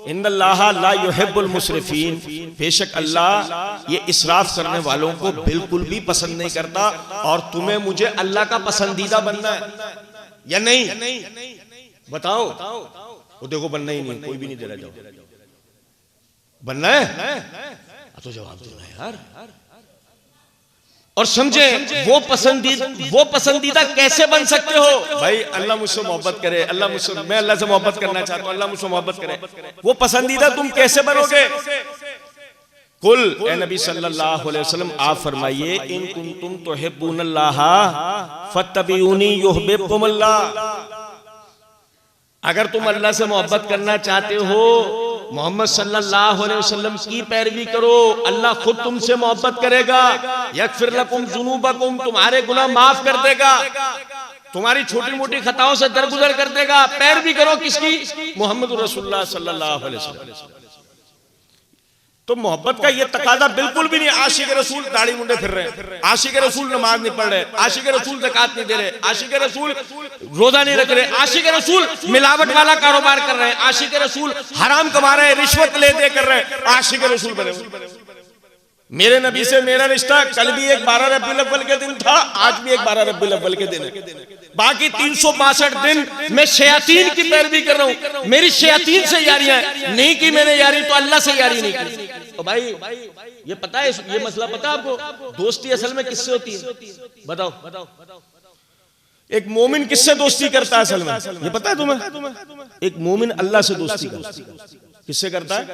S1: इन्नल्लाहा ला युहिब्बुल मुसरिफीन, बेशक अल्लाह ये इसराफ करने वालों को बिल्कुल भी पसंद नहीं करता। और तुम्हें मुझे अल्लाह का पसंदीदा बनना है या नहीं? बताओ। वो देखो बनना ही नहीं, कोई भी नहीं दे रहा। जाओ, बनना है तो जवाब देना यार। और समझे वो पसंदीदा कैसे बन सकते हो भाई? अल्लाह मुझसे मोहब्बत करे, मैं अल्लाह से मोहब्बत करना चाहता हूं, अल्लाह मुझसे मोहब्बत करे। वो पसंदीदा तुम कैसे बनोगे? कुल ए नबी सल्लल्लाहु अलैहि वसल्लम आप फरमाइए, इन कुंतुम तुहिब्बुनल्लाह फत्तबिऊनी युहिब्बुकुमुल्लाह। अगर तुम अल्लाह से मोहब्बत करना चाहते हो, मोहम्मद सल्लल्लाहु अलैहि वसल्लम की पैरवी करो, अल्लाह खुद तुमसे मोहब्बत करेगा। यगफिर लकुम जुनूबकुम, तुम्हारे गुनाह माफ कर देगा, तुम्हारी छोटी मोटी खताओं से दरगुजर कर देगा। पैरवी करो किसकी? मोहम्मद रसूलुल्लाह सल्लल्लाहु अलैहि वसल्लम। तो मोहब्बत का ये तकाजा बिल्कुल भी नहीं। आशिक रसूल दाढ़ी मुंडे फिर रहे हैं, आशिक रसूल नमाज नहीं पढ़ रहे, आशिक रसूल ज़कात नहीं दे रहे, आशिक रसूल रोजा नहीं रख रहे, आशिक रसूल मिलावट वाला कारोबार कर रहे हैं, आशिक रसूल हराम कमा रहे हैं, रिश्वत ले दे कर रहे हैं, आशिक रसूल बने। मेरे नबी से मेरा रिश्ता कल भी एक 12 रबीउल अव्वल के दिन था, आज भी एक 12 रबीउल अव्वल के दिन है। बाकी 362 दिन मैं शयातीन की पैरवी कर रहा हूं। मेरी शयातीन से यारियां नहीं की मैंने यारी, तो अल्लाह से यारी नहीं की। तो भाई ये पता है, ये मसला पता है आपको? दोस्ती असल में किससे होती है बताओ? एक मोमिन किससे दोस्ती करता है असल में? ये पता है तुम्हें? एक मोमिन अल्लाह से दोस्ती करता है। किससे करता है?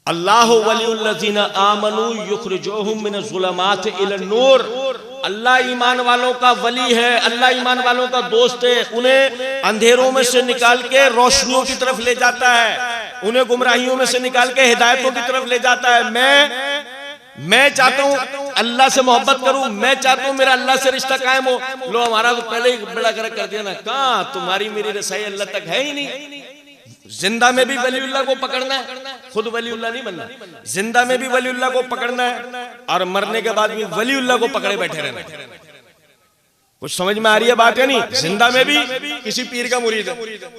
S1: अल्लाह वलियुल्लज़ीना आमनू युखरिजुहुम मिनज़्ज़ुलमाति इलन-नूर। अल्लाह ईमान वालों का वली है, अल्लाह ईमान वालों का दोस्त है। उन्हें अंधेरों में से निकाल के रोशनियों की तरफ ले जाता है, उन्हें गुमराहियों में से निकाल के हिदायतों की तरफ ले जाता है। मैं चाहता हूं अल्लाह से मोहब्बत करूं, मैं चाहता हूं मेरा अल्लाह से रिश्ता कायम हो। लो हमारा तो पहले ही बड़ा कर दिया ना, कहां तुम्हारी मेरी रसाई अल्लाह तक है ही नहीं। जिंदा में भी वलीउल्लाह को पकड़ना है, खुद वलीउल्लाह नहीं बनना। जिंदा में भी वलीउल्लाह को पकड़ना है और मरने के बाद भी वलीउल्लाह को पकड़े बैठे रहना है। कुछ समझ में आ रही है बात या नहीं? जिंदा में भी किसी पीर का मुरीद है,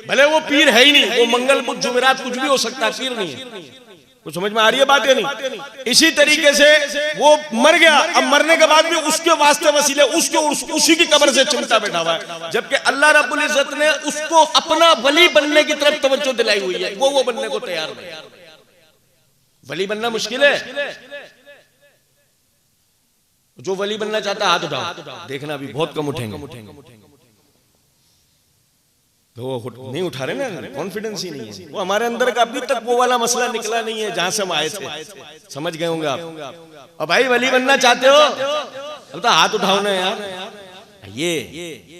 S1: भले वो पीर है ही नहीं, वो मंगल बुध जुमेरात कुछ भी हो सकता है, पीर नहीं है। कुछ समझ में आ रही है बात या नहीं? इसी तरीके से वो मर गया, अब मरने के बाद भी उसके वास्ते वसीले उसी की कब्र से चिमटा बैठा हुआ है, जबकि अल्लाह रब्बुल इज्जत ने उसको अपना वली बनने की तरफ तवज्जो दिलाई हुई है। वो बनने को तैयार नहीं। वली बनना मुश्किल है। जो वली बनना चाहता है हाथ उठाओ, देखना अभी बहुत कम उठेंगे। वो नहीं उठा रहे ना, कॉन्फिडेंस ही नहीं है। वो हमारे अंदर का अभी तक वो वाला मसला निकला नहीं है जहां से हम आए थे। समझ गए होंगे आप। और भाई वली बनना चाहते हो अब तो हाथ उठाओ ना यार। ये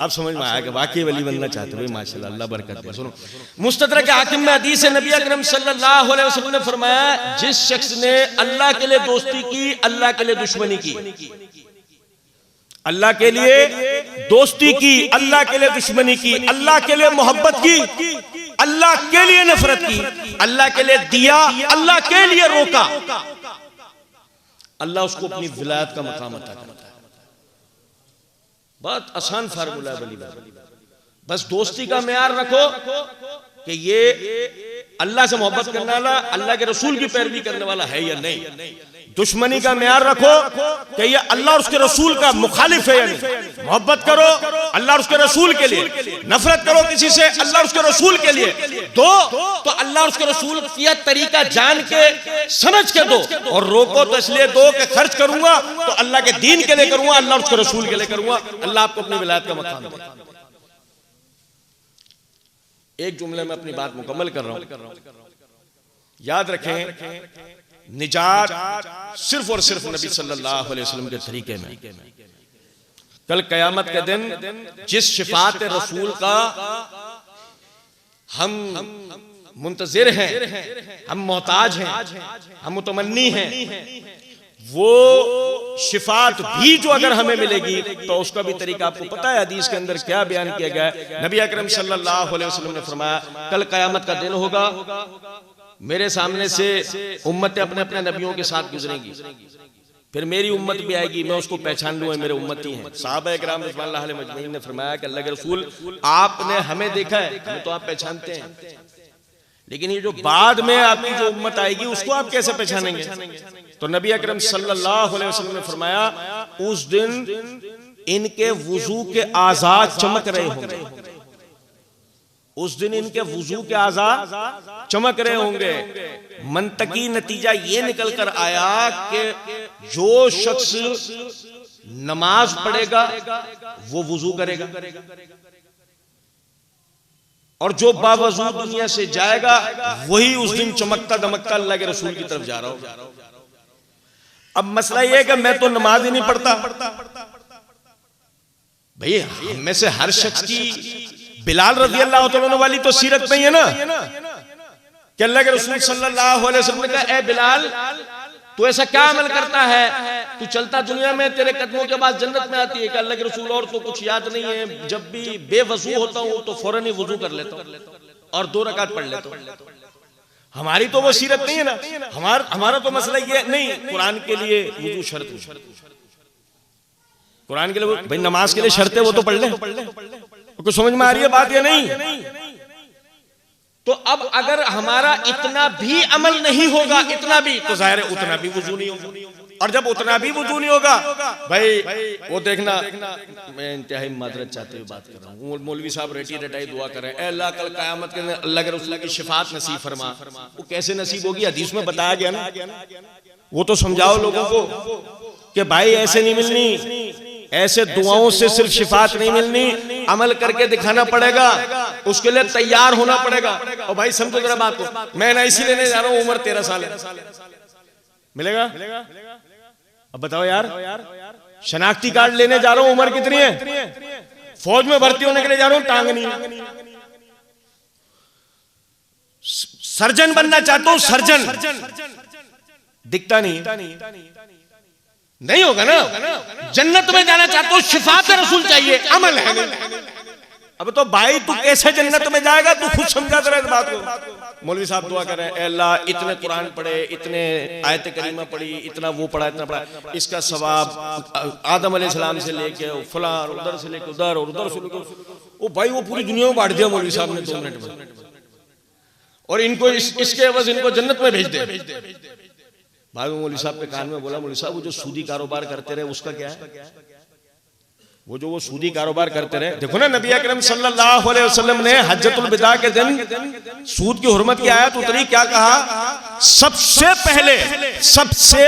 S1: अब समझ में आया कि वाकई वली बनना चाहते हो। माशाल्लाह, अल्लाह बरकत दे। सुनो, मुस्तदरक हाकिम में हदीस है, नबी अकरम सल्लल्लाहु अलैहि वसल्लम ने फरमाया, जिस शख्स ने अल्लाह के लिए दोस्ती की, अल्लाह के लिए दुश्मनी की। अल्लाह के लिए दोस्ती की, अल्लाह के लिए दुश्मनी की, अल्लाह के लिए मोहब्बत की, अल्लाह के लिए नफरत की, अल्लाह के लिए दिया, अल्लाह के लिए रोका, अल्लाह उसको अपनी विलायत का मकाम अता करता है। बहुत आसान फार्मूला है वली। बस दोस्ती का मेयार रखो कि ये अल्लाह से मोहब्बत करने वाला, अल्लाह के रसूल की पैरवी करने वाला है या नहीं। दुश्मनी का मेयार रखो कि ये अल्लाह और उसके रसूल का मुखालिफ है या नहीं। मोहब्बत करो, अल्लाह और उसके रसूल के लिए, नफरत करो किसी से अल्लाह और उसके रसूल के लिए, दो तो अल्लाह और उसके रसूल का तरीका जान के समझ के दो, और रोको तो इसलिए दो कि खर्च करूंगा तो अल्लाह के दीन के लिए करूंगा, अल्लाह और उसके रसूल के लिए करूंगा, अल्लाह आपको अपनी विलायत का मकाम दे। एक जुमले में अपनी बात मुकम्मल कर रहा हूं, याद रखें निजात सिर्फ और सिर्फ नबी सल्लल्लाहु अलैहि वसल्लम के तरीके में। कल कयामत के दिन जिस शिफात रसूल का हम मुंतजिर हैं, हम मोहताज हैं, हम मुतमन्नी हैं, वो शिफात भी जो अगर हमें मिलेगी तो उसका भी तरीका आपको पता है हदीस के अंदर क्या बयान किया गया है। नबी अकरम सल्लल्लाहु अलैहि वसल्लम ने फरमाया कल कयामत का दिन होगा, मेरे सामने से उम्मतें अपने अपने नबियों के साथ गुजरेंगी, फिर मेरी उम्मत भी आएगी, मैं उसको पहचान लूंगा मेरे उम्मती हैं। साहबा इकराम रिज़वानुल्लाह अलैहिम अजमईन ने फरमाया कि अल्लाह के रसूल आपने हमें देखा है, हमें तो आप पहचानते हैं, लेकिन ये जो बाद में आपकी जो उम्मत आएगी उसको आप कैसे पहचानेंगे? तो नबी अकरम सल्लल्लाहु अलैहि वसल्लम ने फरमाया उस दिन इनके वुजू के आज़ाद चमक रहे होंगे, उस दिन इनके वुजू के आज़ाद चमक रहे होंगे। मंतकी नतीजा ये निकल कर आया कि जो शख्स नमाज पढ़ेगा वो वुजू करेगा, और जो बावजूद दुनिया से जाएगा वही उस दिन चमकता दमकता अल्लाह के रसूल की तरफ जा रहा होगा। अब मसला यह है कि मैं तो नमाज ही नहीं पढ़ता, भैया हम में से हर शख्स की बिलाल रज़ी अल्लाह तआला वाली तो सीरत नहीं है ना, कि अल्लाह के रसूल सल्लल्लाहु अलैहि वसल्लम ने कहा ए बिलाल तू ऐसा क्या अमल करता है, तू चलता दुनिया में तेरे कदमों के बाद जन्नत में आती है। कि अल्लाह के रसूल और तो कुछ याद नहीं है, जब भी बेवजू होता हूँ तो फौरन ही वजू कर लेता हूँ और 2 रकात पढ़ लेता हूँ। हमारी तो वो सीरत नहीं है ना, हमारा तो मसला ये नहीं, कुरान के लिए वजू शर्त, कुरान के लिए भाई नमाज के लिए शर्त है वो तो पढ़ ले, कुछ समझ में आ रही है बात या नहीं? तो अब अगर हमारा इतना भी अमल नहीं होगा, इतना भी, तो जाहिर है उतना भी वजू नहीं होगा, और जब उतना भी वजू नहीं होगा भाई वो देखना, मैं इंतहाई मादरत चाहते हुए बात कर रहा हूँ, मौलवी साहब रेटी रटाई दुआ कर रहे हैं अल्लाह कल क़यामत के दिन अल्लाह के रसूल की शिफात नसीब फरमा। वो कैसे नसीब होगी? हदीस में बताया गया ना, वो तो समझाओ लोगों को कि भाई ऐसे नहीं मिलनी, ऐसे दुआओं से सिर्फ शिफात नहीं मिलनी, अमल करके दिखाना पड़ेगा, उसके लिए तैयार होना पड़ेगा। और भाई समझो जरा बात को, मैं ना इसी लेने जा रहा हूँ, उम्र 13 साल है, मिलेगा? अब बताओ यार, शनाख्ती कार्ड लेने जा रहा हूँ, उम्र कितनी है? फौज में भर्ती होने के लिए जा रहा हूँ, टांग नहीं। सर्जन बनना चाहता हूँ, सर्जन दिखता नहीं होगा ना। जन्नत में जाना चाहता हूँ, शिफात रसूल चाहिए, अमल है नहीं। अब तो भाई तू कैसे जन्नत में जाएगा, तू खुद समझा रहा है इस बात को। मौलवी साहब दुआ कर रहे हैं अल्लाह इतने कुरान पढ़े, इतने आयत करीमा पढ़ी, इतना वो पढ़ा, इतना पढ़ा, इसका सवाब आदम अलैहिस्सलाम से लेके फलां उधर से लेके उधर और उधर से लेके, ओ भाई वो पूरी दुनिया में बांट दिया मौलवी साहब ने 2 मिनट में, और इनको इसके एवज इनको जन्नत में भेज दे। भाई मौलवी साहब के कान में बोला, मौलवी साहब वो जो सूदी कारोबार करते रहे उसका क्या है? वो सूदी कारोबार करते रहे, देखो ना नबी अकरम सल्लल्लाहु अलैहि वसल्लम ने हज्जतुल विदा के दिन सूद की हुर्मत की आयत उतरी, क्या कहा? सबसे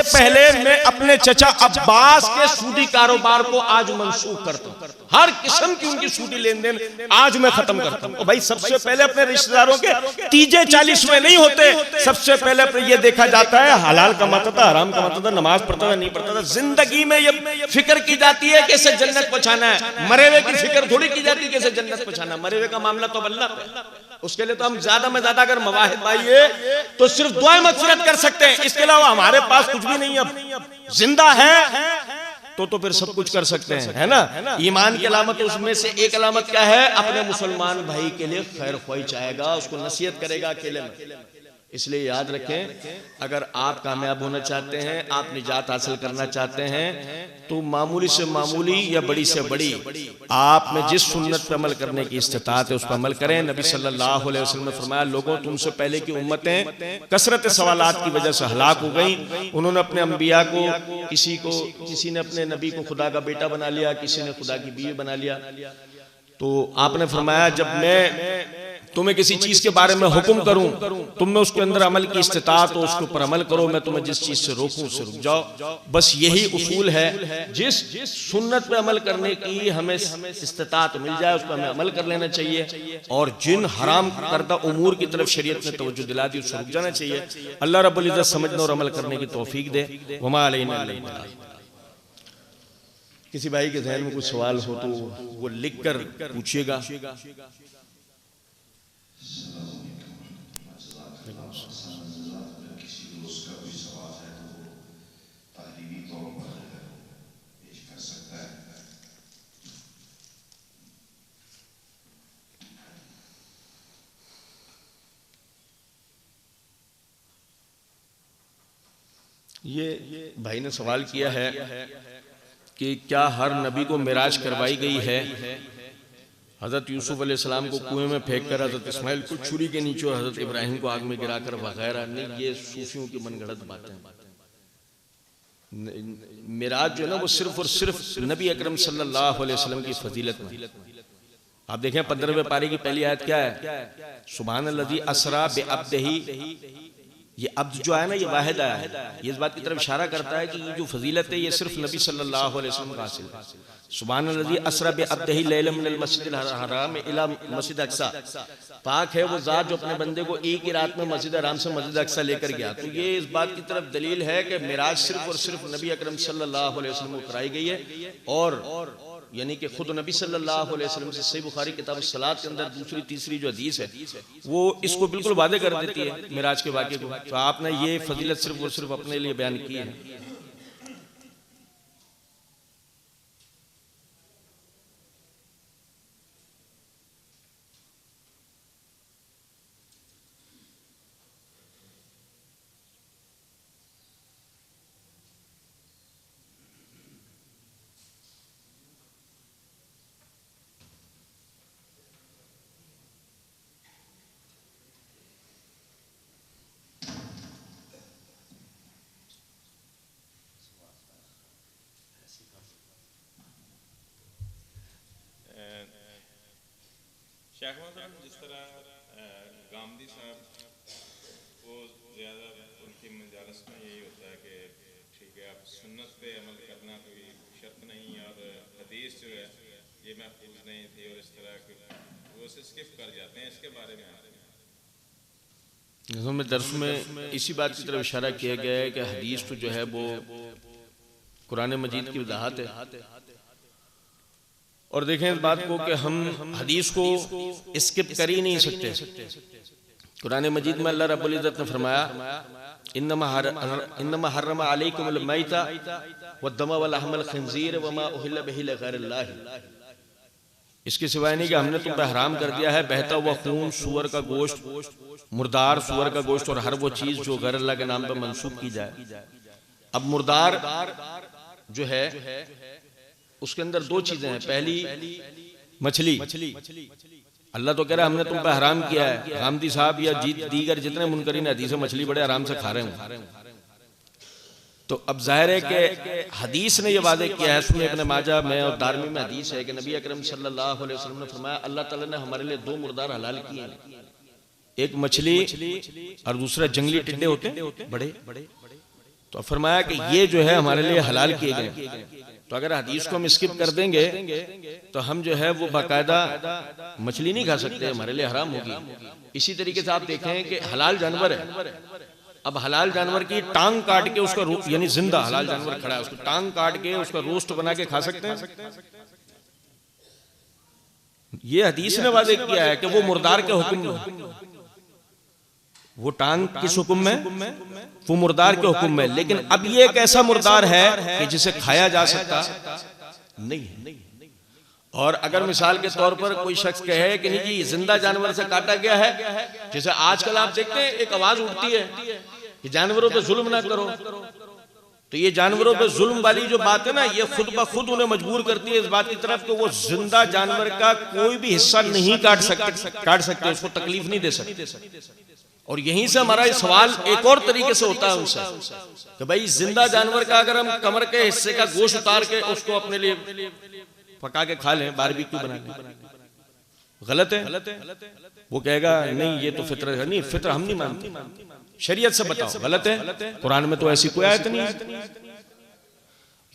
S1: पहले मैं अपने चचा अब्बास के सूदी कारोबार को आज मंसूख करता हूं, हर किस्म की उनकी सूदी लेन देन आज मैं खत्म करता हूं। भाई सबसे पहले अपने रिश्तेदारों के तीजे 40वें नहीं होते, सबसे पहले ये देखा जाता है हलाल कमाता था, हराम कमाता था, नमाज पढ़ता था, नहीं पढ़ता था। जिंदगी में ये फिक्र की जाती है कैसे जन्नत पहुंचाना है, मरे हुए की फिक्र थोड़ी की जाती है कैसे जन्नत पहुंचाना। मरे हुए का मामला तो अल्लाह पे, उसके लिए तो हम ज्यादा में ज्यादा अगर मवाहिद पाइए तो सिर्फ दुआ मगफिरत कर सकते हैं, इसके अलावा हमारे पास कुछ भी नहीं। अब जिंदा है तो फिर सब कुछ कर सकते हैं, है ना। ईमान की अलामत उसमें से एक अलामत क्या है? अपने मुसलमान भाई के लिए खैर ख्वाही चाहेगा, उसको नसीहत करेगा अकेले में। इसलिए याद रखें, अगर आप कामयाब होना चाहते हैं, आप निजात हासिल करना चाहते हैं, तो मामूली से मामूली या बड़ी से बड़ी आप में जिस सुन्नत पर अमल करने की इस्तिताअत है उस पर अमल करें। नबी सल्लल्लाहु अलैहि वसल्लम ने फरमाया, लोगों तुमसे पहले की उम्मतें कसरत सवालात की वजह से हलाक हो गई। उन्होंने अपने अंबिया को, किसी ने अपने नबी को खुदा का बेटा बना लिया, किसी ने खुदा की बीवी बना लिया। तो आपने फरमाया जब मैं तुम्हें किसी चीज के बारे में हुक्म करूं, तुम में उसके अंदर अमल की इस्तिताअत हो, उसके ऊपर अमल करो, मैं तुम्हें जिस चीज से रोकूं उससे रुक जाओ। बस यही उसूल है। जिस सुन्नत पे अमल करने की हमें इस्तिताअत मिल जाए उस पर हमें अमल कर लेना चाहिए, और जिन हराम करदा उमूर की तरफ शरीयत ने तवज्जो दिला दी उससे रुक जाना चाहिए। अल्लाह रब्बुल इज्जत समझने और अमल करने की तौफीक दे। वमा अलैना इल्ला अल बलाग। किसी भाई के ज़हन में कुछ सवाल हो तो वो लिख कर पूछिएगा। ये भाई ने सवाल किया है कि क्या हर नबी को मिराज करवाई गई है? हज़रत यूसुफ अलैहिस्सलाम को कुएं में फेंक कर, हज़रत इस्माइल को छुरी के नीचे और हज़रत इब्राहिम को आग में गिराकर वगैरह नहीं, ये सूफियों की मनगढ़ंत बातें। मिराज जो है ना वो सिर्फ और सिर्फ नबी अकरम सल्लल्लाहु अलैहि वसल्लम की फजीलत में। आप देखें 15वें पारे की पहली आयत क्या है? सुब्हानल्लज़ी असरा बिअब्दिही। ये अब्द जो है ना ये वाहिद है, ये इस बात की तरफ इशारा करता है कि ये जो फजीलत है ये सिर्फ नबी सल्लल्लाहु अलैहि वसल्लम का हासिल है। सुब्हानल्लज़ी असरा बिअब्दिही लैलन मिनल मस्जिदिल हराम इला मस्जिद अक्सा। पाक है वो ज़ात जो अपने बंदे को एक ही रात में मस्जिद हराम से मस्जिद अक्सा लेकर गया। तो ये इस बात की तरफ दलील है कि मिराज सिर्फ और सिर्फ नबी अकरम सल्लल्लाहु अलैहि वसल्लम को कराई गई है, और यानी कि खुद नबी सल्लल्लाहु अलैहि वसल्लम से सही बुखारी किताब सलात के अंदर दूसरी तीसरी जो हदीस है वो इसको बिल्कुल वादे कर देती है मिराज के वाक़े को। तो आपने ये फजीलत सिर्फ और सिर्फ अपने लिए बयान की है।
S2: जिस तरह गामदी साहब वो ज़्यादा उनकी मजालस में यही होता है कि ठीक है आप सुन्नत पे अमल करना कोई शर्त नहीं, और हदीस जो है ये महफूज नहीं थी, और इस तरह के वो स्किप कर जाते हैं। इसके बारे में
S1: में दर्स में इसी बात की तरफ इशारा किया गया है कि हदीस तो जो है वो कुरान मजीद की वजाहत है। और देखें इस बात को कि हम हदीस को स्किप कर ही नहीं सकते। कुरान मजीद में अल्लाह रब्बुल इज्जत ने फरमाया इन्नमा हर्रमा अलैकुमुल मैता वद्दम वलहमल खिंजीर वमा उहिल्ला बिही लिगैरिल्लाह। इसके सिवाय नहीं कि हमने तुम पर हराम कर दिया है बहता हुआ खून, सुअर का गोश्त, मुर्दार सुअर का गोश्त और हर वो चीज जो गैर अल्लाह के नाम पर मंसूब की जाए। अब मुर्दार जो है उसके अंदर दो चीजें हैं। पहली मछली, अल्लाह तो कह रहा है हमने तुम पर हराम किया है। गामदी साहब या दीगर जितने मुनकरीन हदीस मछली बड़े आराम से खा रहे हैं। तो अब जाहिर है कि हदीस ने यह वादे किया है, सुने इब्न माजा में और दारमी में हदीस है कि नबी अकरम सल्लल्लाहु अलैहि वसल्लम ने फरमाया अल्लाह ताला ने हमारे लिए दो मुर्दार हलाल किए हैं, एक मछली और दूसरा जंगली टिड्डे होते हैं बड़े। तो फरमाया कि ये जो है हमारे लिए हलाल किए गए। तो अगर हदीस को हम स्किप कर देंगे तो हम जो है वो बाकायदा मछली नहीं खा सकते, हमारे लिए हराम होगी। इसी तरीके से आप देखें कि हलाल जानवर है, अब हलाल जानवर की टांग काट के उसका यानी जिंदा हलाल जानवर खड़ा है उसको टांग काट के उसका रोस्ट बना के खा सकते हैं। ये हदीस ने वादे किया है कि वो मुर्दार के हुक्म में, वो टांग किस हुक्म में, वो मुर्दार के हुक्म में। लेकिन अब ये एक ऐसा मुर्दार है कि जिसे खाया जा सकता नहीं है। और अगर मिसाल के तौर पर कोई शख्स कहे कि नहीं जी जिंदा जानवर से काटा गया है, जैसे आजकल आप देखते हैं एक आवाज उठती है कि जानवरों पे जुल्म ना करो, तो ये जानवरों पे जुल्म वाली जो बात है ना ये खुद ब खुद उन्हें मजबूर करती है इस बात की तरफ कि वो जिंदा जानवर का कोई भी हिस्सा नहीं काट सकते, उसको तकलीफ नहीं दे सकते। और यहीं से हमारा ये सवाल एक और तरीके से होता है उनसे कि भाई जिंदा जानवर का अगर हम कमर के हिस्से का गोश्त उतार के उसको अपने लिए पका के खा लें, बारबेक्यू बना के, गलत है, वो कहेगा नहीं ये तो फितरत है, नहीं फितरत हम नहीं मानते, शरीयत से बताओ गलत है, कुरान में तो ऐसी कोई आयत नहीं है।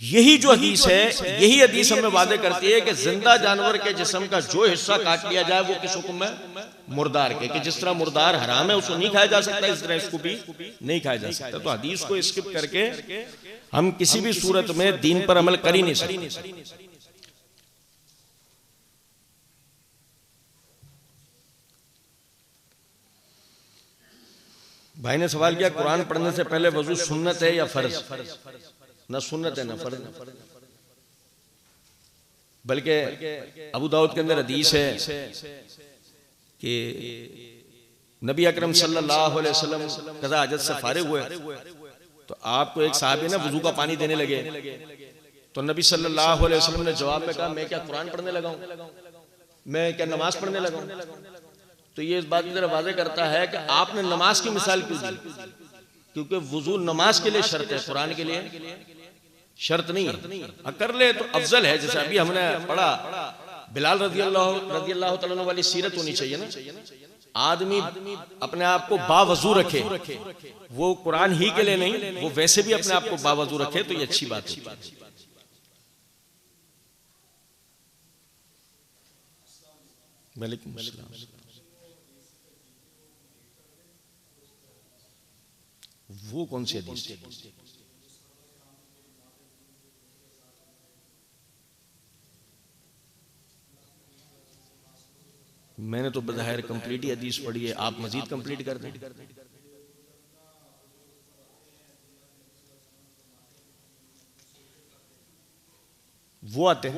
S1: यही जो हदीस है, यही हदीस हमें वादे करती है कि जिंदा जानवर के जिस्म का जो हिस्सा काट लिया जाए वो किस हुक्म में, मुर्दार के, कि जिस तरह मुर्दार हराम है उसको नहीं खाया जा सकता, इस तरह इसको भी नहीं खाया जा सकता। तो हदीस को स्किप करके हम किसी भी सूरत में दीन पर अमल कर ही नहीं सकते। भाई ने सवाल किया कुरान पढ़ने से पहले वजू सुन्नत है या फर्ज? ना सुन्नत है ना फर्ज, बल्कि अबू दाऊद के अंदर हदीस है कि नबी अकरम सल्लल्लाहु अलैहि वसल्लम कज़ा हाजत से फारिग हुए तो आपको एक साहबी ना वजू का पानी देने लगे, तो नबी सल्लल्लाहु अलैहि वसल्लम ने जवाब में कहा मैं क्या कुरान पढ़ने लगा हूं, मैं क्या नमाज पढ़ने लगा हूं? तो ये इस बात की तरफ वाज़े करता है कि आपने नमाज की मिसाल क्यों दी, क्योंकि वजू नमाज के लिए शर्त है, कुरान के लिए शर्त नहीं है। कर ले तो अफजल है, जैसे अभी हमने पढ़ा बिलाल रज़ियल्लाहु तआला वाली सीरत होनी चाहिए ना, आदमी अपने आप को बावजू रखे, वो कुरान ही के लिए नहीं, वो वैसे भी अपने आप को बावजू रखे, तो ये अच्छी बात है। वालेकुम अस्सलाम। वो कौन सी हदीस है? मैंने तो बज़ाहिर कंप्लीट ही हदीस पढ़ी है, आप मजीद कंप्लीट कर दें। वो आते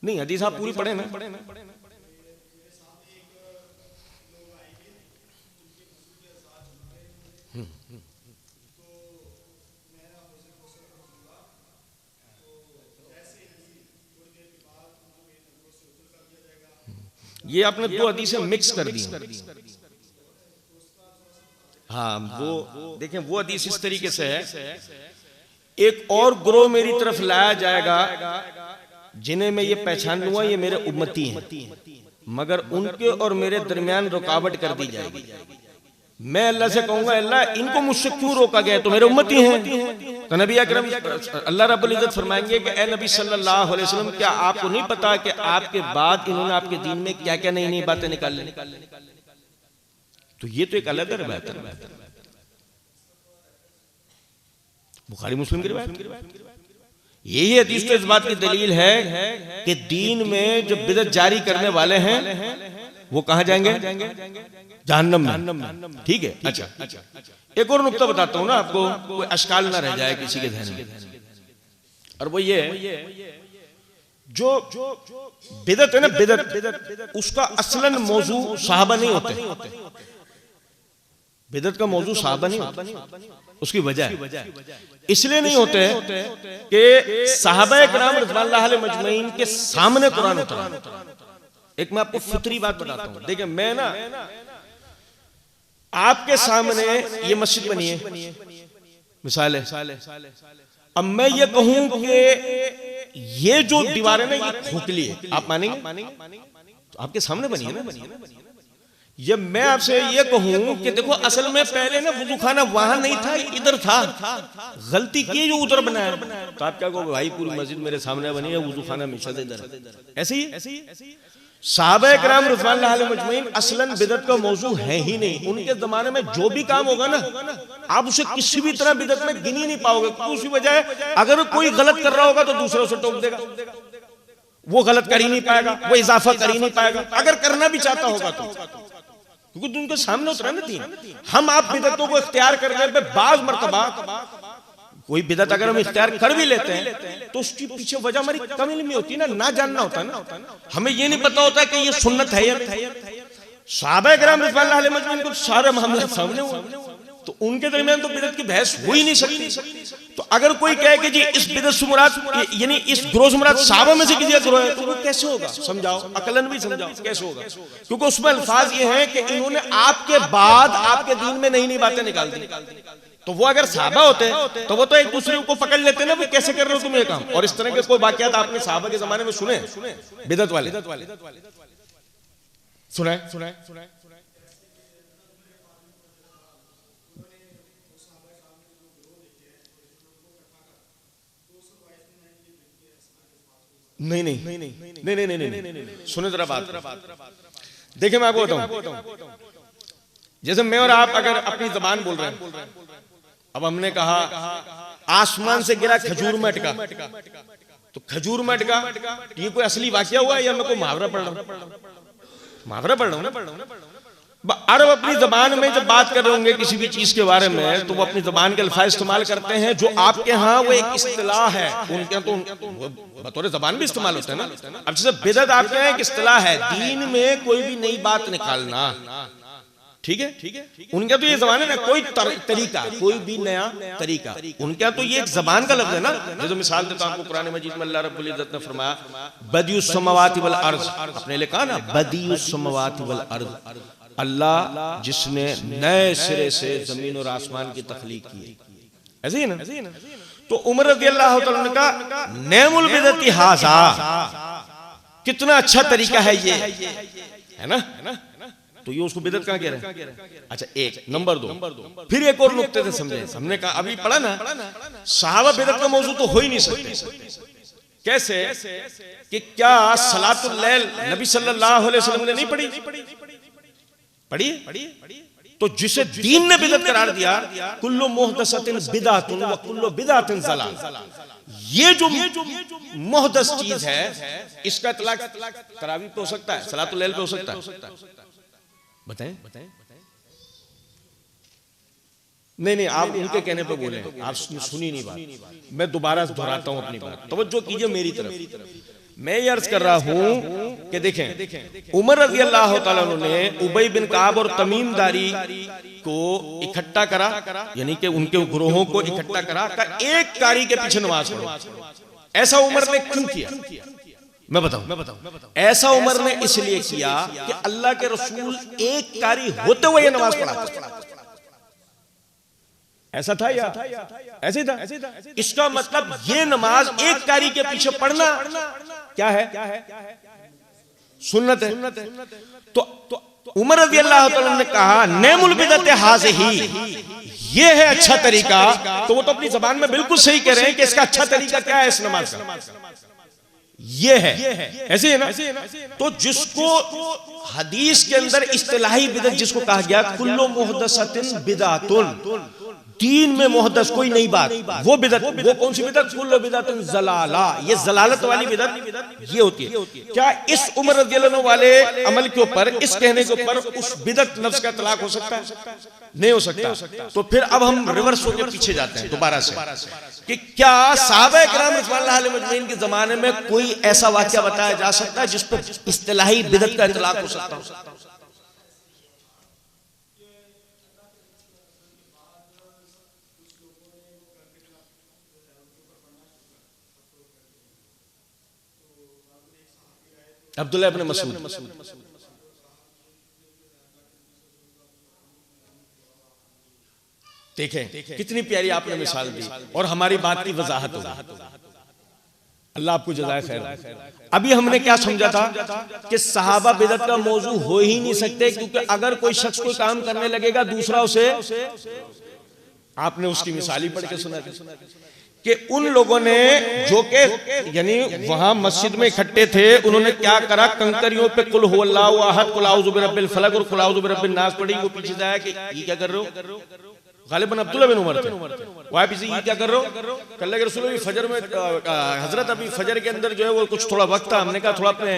S1: नहीं, हदीस आप पूरी पढ़े ना। ये आपने दो हदीसें मिक्स कर दी। हाँ, वो देखें, वो हदीस इस तरीके से है, एक और ग्रोह मेरी तरफ लाया जाएगा जिन्हें मैं ये पहचान लूंगा ये मेरे उम्मती हैं, मगर उनके और मेरे दरमियान रुकावट कर दी जाएगी। मैं अल्लाह से कहूंगा अल्लाह इनको मुझसे क्यों रोका गया, तो मेरे उम्मती हैं। तो नबी अकरम अल्लाह रब्बुल इज्जत फरमाएंगे कि ए नबी सल्लल्लाहु अलैहि वसल्लम, क्या आपको नहीं पता कि आपके बाद इन्होंने आपके दीन में क्या क्या नई नई बातें निकाल ली? तो ये तो एक अलग रिवायत है, बुखारी मुस्लिम की रिवायत। यही हदीस तो इस बात की दलील है कि दीन में जो बिदअत जारी करने वाले हैं वो कहां जाएंगे? जहन्नम में। ठीक है, अच्छा एक और नुक्ता बताता हूं ना आपको, कोई अशकाल ना रह जाए किसी के ध्यान में, और वो ये जो बिदअत है ना, बिदअत उसका असलन मौजू सहाबा नहीं होते। बिदअत का मौजू सहाबा नहीं होता। उसकी वजह इसलिए नहीं होते कि सहाबा किराम रज़ियल्लाहु अलैहिम मजमईन के सामने कुरान उतरा। एक मैं आपको फितरी बात बताता हूं, देखिए मैं ना आपके सामने ये मस्जिद बनी है, मिसाल है, अब मैं ये कहूं कि ये जो दीवार है ना ये खोखली है, आप मानेंगे? तो आपके सामने बनी है ना। ये मैं आपसे ये कहूं कि देखो असल में पहले ना वुजू खाना वहां नहीं था, इधर था, गलती की जो उधर बनाया, तो आप क्या कहोगे? भाई पूरी मस्जिद मेरे सामने बनी है, वुजू खाना हमेशा इधर। ऐसे ही सहाबा किराम रज़ियल्लाहु अलैहिम मजमईन असलन बिदअत का मौजू है ही नहीं। उनके जमाने में जो भी काम होगा ना, आप उसे किसी भी तरह बिदअत में गिन ही नहीं पाओगे। दूसरी वजह है, अगर कोई गलत कर रहा होगा तो दूसरा उसे टोक देगा, वो गलत कर ही नहीं पाएगा, वो इजाफा कर ही नहीं पाएगा, अगर करना भी चाहता होगा तो, क्योंकि उनके सामने उतरा ना दीन। हम आप बिदअतों को इख्तियार करने पे बाज मर्तबा कोई बिदअत अगर हम इख्तियार कर भी लेते हैं तो उसके पीछे वजह हमारी कम इल्मी होती है ना जानना होता है ना, हमें ये नहीं पता होता कि ये सुन्नत है या नहीं। सहाबा किराम रज़ियल्लाहु अलैहिम मजमईन को सारा मामला सामने हुआ, तो उनके दरमियान तो बिदअत की बहस हो ही नहीं सकती। तो अगर कोई कहे कि जी इस बिदअत से मुराद यानी इस ग्रोह से मुराद सहाबा में से किसी का ग्रोह है, तो वो कैसे होगा? समझाओ, अकलन भी समझाओ कैसे होगा, क्योंकि उसमें अल्फाज ये हैं कि इन्होंने आपके बाद आपके दीन में नई नई बातें निकाल दी। तो वो अगर सहाबा होते तो वो तो एक दूसरे को पकड़ लेते ना, वो कैसे कर रहे हो तुम ये काम। और इस तरह के कोई वाकयात आपने सहाबा के जमाने में सुने बिदअत वाले? सुनाए? नहीं, सुने जरा बात। देखिए मैं आपको बताऊं, जैसे मैं और आप अगर अपनी जबान बोल रहे हैं, अब हमने कहा आसमान से गिरा खजूर में अटका, तो खजूर में अटका ये कोई असली वाकया हुआ या मैं कोई मुहावरा पढ़ रहा हूं ना। अरब अपनी जबान में जब बात कर रहे होंगे किसी भी चीज के बारे में, तो वो अपनी जबान के अल्फाज इस्तेमाल करते हैं जो आपके यहाँ वो एक इस्तिलाह है, उनके तो बतौर जबान भी इस्तेमाल होता है ना। अब जैसे बिदअत आपके यहाँ एक इस्तिलाह है, दीन में कोई भी नई बात निकालना, ठीक है, उनका तो ये जबान है ना, कोई तरीका, कोई भी नया तरीका, उनका तो ये एक जबान का लफ्ज है ना। जैसे मिसाल देता हूं आपको, कुरान मजीद में अल्लाह रब्बुल इज्जत ने फरमाया बदियुस समावाति वल अर्ज, अपने लिखा ना बदियुस समावाति वल अर्ज, अल्लाह जिसने नए सिरे से जमीन और आसमान की तख्लीक की, ऐसे ही ना। तो उमर रज़ियल्लाहु तआला अन्हु का नेमुल बिदअती हाज़ा, कितना अच्छा तरीका है ये, है ना। तो ये उसको बिदअत कहां कह रहे हैं? अच्छा, एक नंबर 2, फिर एक और नुक्ते से समझे। हमने कहा अभी पढ़ा ना, सहाबा बिदअत का मौजू तो हो ही नहीं सकते। कैसे कि क्या सलातुल लैल नबी सल्लल्लाहु अलैहि वसल्लम ने नहीं पढ़ी? तो जिसे दीन ने बिदअत करार दिया, कुल्लु मुहदसतिन बिदअतुन व कुल्लु बिदअतिन ज़लाल, ये जो मुहदस चीज है इसका इतलाक तरावी पे हो सकता है, सलातुल लैल पे हो सकता है। बताएं? नहीं, आप उनके कहने पे बोले, आप सुनी नहीं बात। मैं दोबारा दोहराता हूं अपनी बात, तवज्जो कीजिए मेरी तरफ। मैं ये अर्ज कर रहा हूं कि देखें, उमर रज़ियल्लाहु तआला अन्हु ने उबई बिन काब और तमीम दारी को इकट्ठा करा, यानी कि उनके ग्रोहों को इकट्ठा करा, एक कारी के पीछे नमाज पढ़ो। ऐसा उमर ने क्यों किया? मैं बताऊं। ऐसा उमर ने इसलिए किया कि अल्लाह के रसूल एक कारी होते हुए नमाज पढ़ा। ऐसा था या ऐसे था? इसका मतलब ये नमाज एक कारी के पीछे पढ़ना क्या है? सुन्नत है। तो उमर रज़ियल्लाहु तआला ने कहा नेमुल बिदअत हाज़िही, ये है अच्छा तरीका। तो वो तो अपनी जबान में बिल्कुल सही कह रहे हैं कि इसका अच्छा तरीका क्या है इस नमाज का, ये है। ऐसे है ना। तो जिसको हदीस के अंदर इस्तिलाही बिदअत जिसको कहा गया कुल्लु मुहदसतिन बिदअतुन, दीन में मुहदस कोई नई बात, वो बिदअत। वो कौन सी बिदअत? कुल्लु बिदअतिन ज़लाला, ये ज़लालत वाली बिदअत ये होती है। क्या इस उमर रज़ियल्लाहु अन्हु वाले अमल के ऊपर, इस कहने के ऊपर उस बिदअत लफ्ज़ का इतलाक हो सकता है? नहीं हो सकता। तो फिर अब हम रिवर्स होकर पीछे जाते हैं दोबारा से कि क्या सहाबा किराम रिज़वानुल्लाह अलैहिम अजमईन के जमाने में कोई ऐसा वाक़या बताया जा सकता है जिस पर इस्तिलाही बिदअत का इतलाक हो सकता हो? अब्दुल्लाह इब्न मसूद, देखें कितनी प्यारी आपने मिसाल दी और हमारी बात की वजाहत हो। अल्लाह आपको जज़ाए खैर। अभी हमने क्या समझा था कि सहाबा बिदअत का मौजू हो ही नहीं सकते, क्योंकि अगर कोई शख्स कोई काम करने लगेगा दूसरा उसे, आपने उसकी मिसाल ही पढ़ के सुना कि उन लोगों ने जो के यानी वहां मस्जिद में इकट्ठे थे, उन्होंने क्या करा, कंकरियों पे कुल हुवल्लाहु अहद, कुल आउज़ु बिरब्बिल फलक और कुल आउज़ु बिरब्बिन नास पढ़ी। वो पीछे से आया कि ये क्या कर रहे हो? गालिबन अब्दुल्लाह बिन उमर थे। वह पीछे ये क्या कर रहे हो? अल्लाह के रसूल फजर में, हजरत अभी फजर के अंदर जो है वो कुछ थोड़ा वक्त था, हमने कहा थोड़ा अपने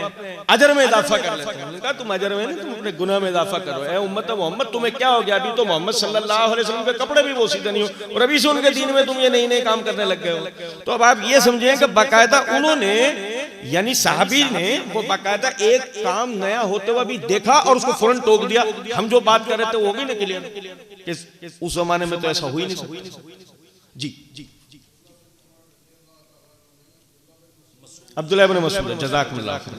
S1: अजर में इजाफा कर लेते हैं। हमने कहा तुम अजर में नहीं, तुम अपने गुनाह में इजाफा करो। ए उम्मत मोहम्मद, तुम्हें क्या हो गया? अभी तो मोहम्मद सल्लल्लाहु अलैहि वसल्लम के कपड़े भी पोसीदे नहीं हो और अभी से उनके दीन में तुम ये नए नए काम करने लग गए हो। तो अब आप ये समझें कि बाकायदा उन्होंने, यानी साहबी ने वो बाकायदा एक काम नया होते हुए भी देखा और उसको फौरन टोक दिया। हम जो बात कर रहे थे वो होगी ना क्लियर। उस जमाने में तो ऐसा हुई नहीं सकता। जी अब्दुल्लाह इब्न मसूद, जज़ाकल्लाह खैर।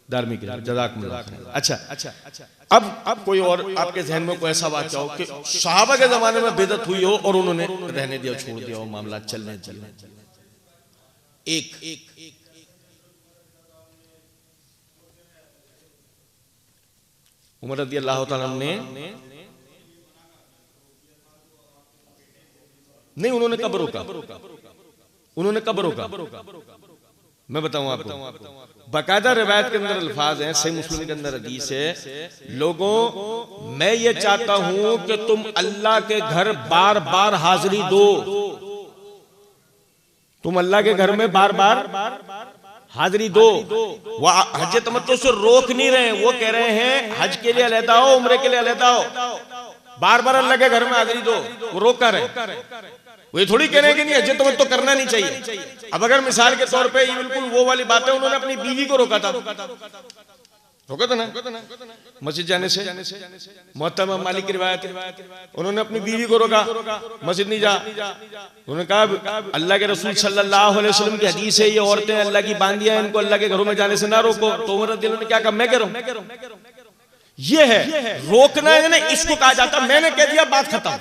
S1: धार्मिक जज़ाकुमुल्लाह खैर। अच्छा, अब कोई और आपके जहन में कोई ऐसा वाक़या हो कि सहाबा के जमाने में बिदअत हुई हो और उन्होंने रहने दिया, छोड़ दिया हो, मामला चलने एक उमर रज़ी अल्लाह तआला ने नहीं, उन्होंने कब रोका? उन्होंने कब रोका? मैं बताऊं आपको, बाकायदा रिवायत के अंदर अल्फाज हैं, सही मुस्लिम के अंदर हदीस है, लोगों मैं ये चाहता हूं कि तुम अल्लाह के घर बार बार हाजिरी दो, तुम अल्लाह के घर में बार बार हाजिरी दो। वो हज तमत्तु से रोक नहीं रहे, वो कह रहे हैं हज के लिए अलहदा हो, उम्रे के लिए अलहदा हो, बार बार अल्लाह के घर में हाजिरी दो, वो रोक कर रहे। वो ये थोड़ी कह रहे हैं कि नहीं हज तमत्तु करना नहीं चाहिए। अब अगर मिसाल के तौर पे ये बिल्कुल वो वाली बात है, उन्होंने अपनी बीवी को रोका था ना मस्जिद जाने से, मुअत्ता इमाम मालिक की रिवायत है, उन्होंने अपनी बीवी को रोका मस्जिद नहीं जा। उन्होंने कहा अल्लाह के रसूल सल्लल्लाहु अलैहि वसल्लम की हदीस है, ये औरतें अल्लाह की बांदियां, इनको अल्लाह के घरों में जाने से ना रोको। तो उमर रज़ियल्लाहु अन्हु ने क्या कहा, मैं कह रहा हूं ये है रोकना है ना, इसको कहा जाता है। मैंने कह दिया बात खत्म,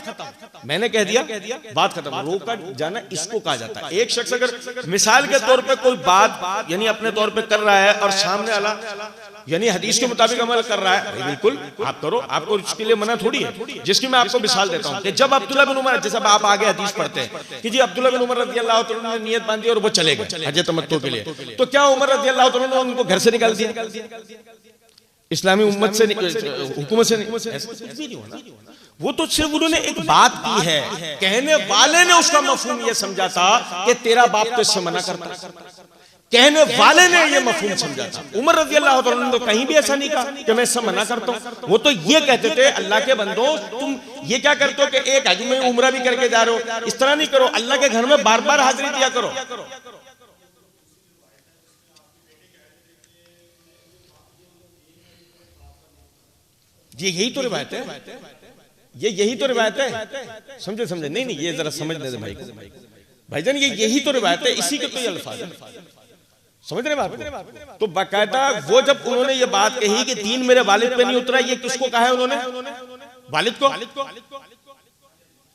S1: मैंने कह दिया बात खत्म। रोका जाना इसको कहा जाता है। एक शख्स अगर मिसाल के तौर पे कोई बात यानी अपने तौर पे कर रहा है और सामने वाला यानी हदीस के मुताबिक अमल कर रहा है, बिल्कुल आप करो, आपको इसके लिए मना थोड़ी है। जिसकी मैं आपको मिसाल देता हूं कि जब अब्दुल्लाह बिन उमर, जैसे आप आगे हदीस पढ़ते हैं कि जी अब्दुल्लाह बिन उमर रज़ियल्लाहु तआला ने नियत बांधी और वो चले गए हज तमत्तु के लिए, तो क्या उमर रज़ियल्लाहु तआला ने उनको घर से निकाल दिया? इस्लामी उम्मत से, हुकूमत से नहीं होना। वो तो सिर्फ उन्होंने एक बात की है, कहने वाले ने उसका मफहूम ये समझा था कि तेरा बाप तो इससे मना करता, कहने वाले ने ये मफहूम समझा था। उमर रज़ियल्लाहु तआला ने तो कहीं भी ऐसा नहीं कहा कि मैं इससे मना करता हूं। वो तो ये कहते थे अल्लाह के बंदो तुम ये क्या करते हो कि एक हज में उम्रा भी करके जा रहे हो, इस तरह नहीं करो, अल्लाह के घर में बार बार हाजिरी दिया करो। ये यही तो रिवायत है, ये यही तो रिवायत है। समझे? नहीं, ये जरा समझने दे भाई को। भाईजान ये यही तो रिवायत है, इसी के तो ये अल्फाज है, समझ रहे बात को? तो बाकायदा वो जब उन्होंने ये बात कही कि दीन मेरे वालिद पे नहीं उतरा, ये किसको कहा है उन्होंने? वालिद को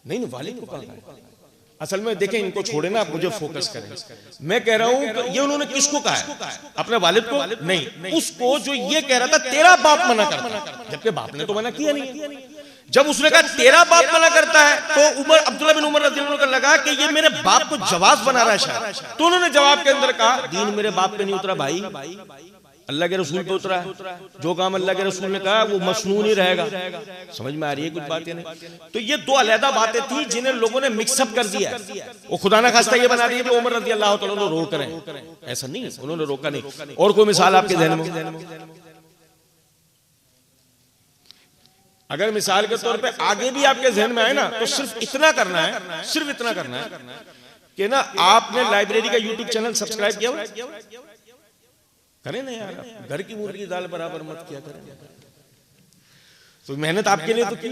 S1: नहीं, वालिद को कहा। असल में देखें, इनको छोड़े ना, आप मुझे फोकस करें। मैं कह रहा हूं ये उन्होंने किसको कहा है? अपने वालिद को नहीं, उसको जो ये कह रहा था तेरा बाप मना करता, जबकि बाप ने तो मना किया नहीं। जब उसने कहा तेरा बाप मना करता है तो उमर अब्दुल्लाह बिन उमर रज़ियल्लाहु अन्हु को लगा कि ये मेरे बाप को जवाब बना रहा है शायद, तो उन्होंने जवाब के अंदर कहा दीन मेरे बाप पे नहीं उतरा भाई, अल्लाह के रसूल पे उतरा है। जो काम अल्लाह के रसूल ने कहा वो मसनून ही रहेगा। समझ में आ रही है कुछ बात? नहीं, तो ये दो अलहदा बातें थी जिन्हें लोगों ने मिक्सअप कर दिया। वो खुदा ना खास्ता ये बना दिया कि उमर रज़ियल्लाहु तआला अन्हु रोक रहे हैं, ऐसा नहीं है, उन्होंने रोका नहीं। और कोई मिसाल आपके ज़हन में? अगर मिसाल के तौर पे आगे भी आपके जहन में आए ना, तो सिर्फ इतना करना है, सिर्फ इतना करना है कि ना आपने लाइब्रेरी का यूट्यूब चैनल सब्सक्राइब किया हुआ? करें ना यार, घर की मुर्गी दाल बराबर मत किया करें, तो मेहनत आपके लिए तो की,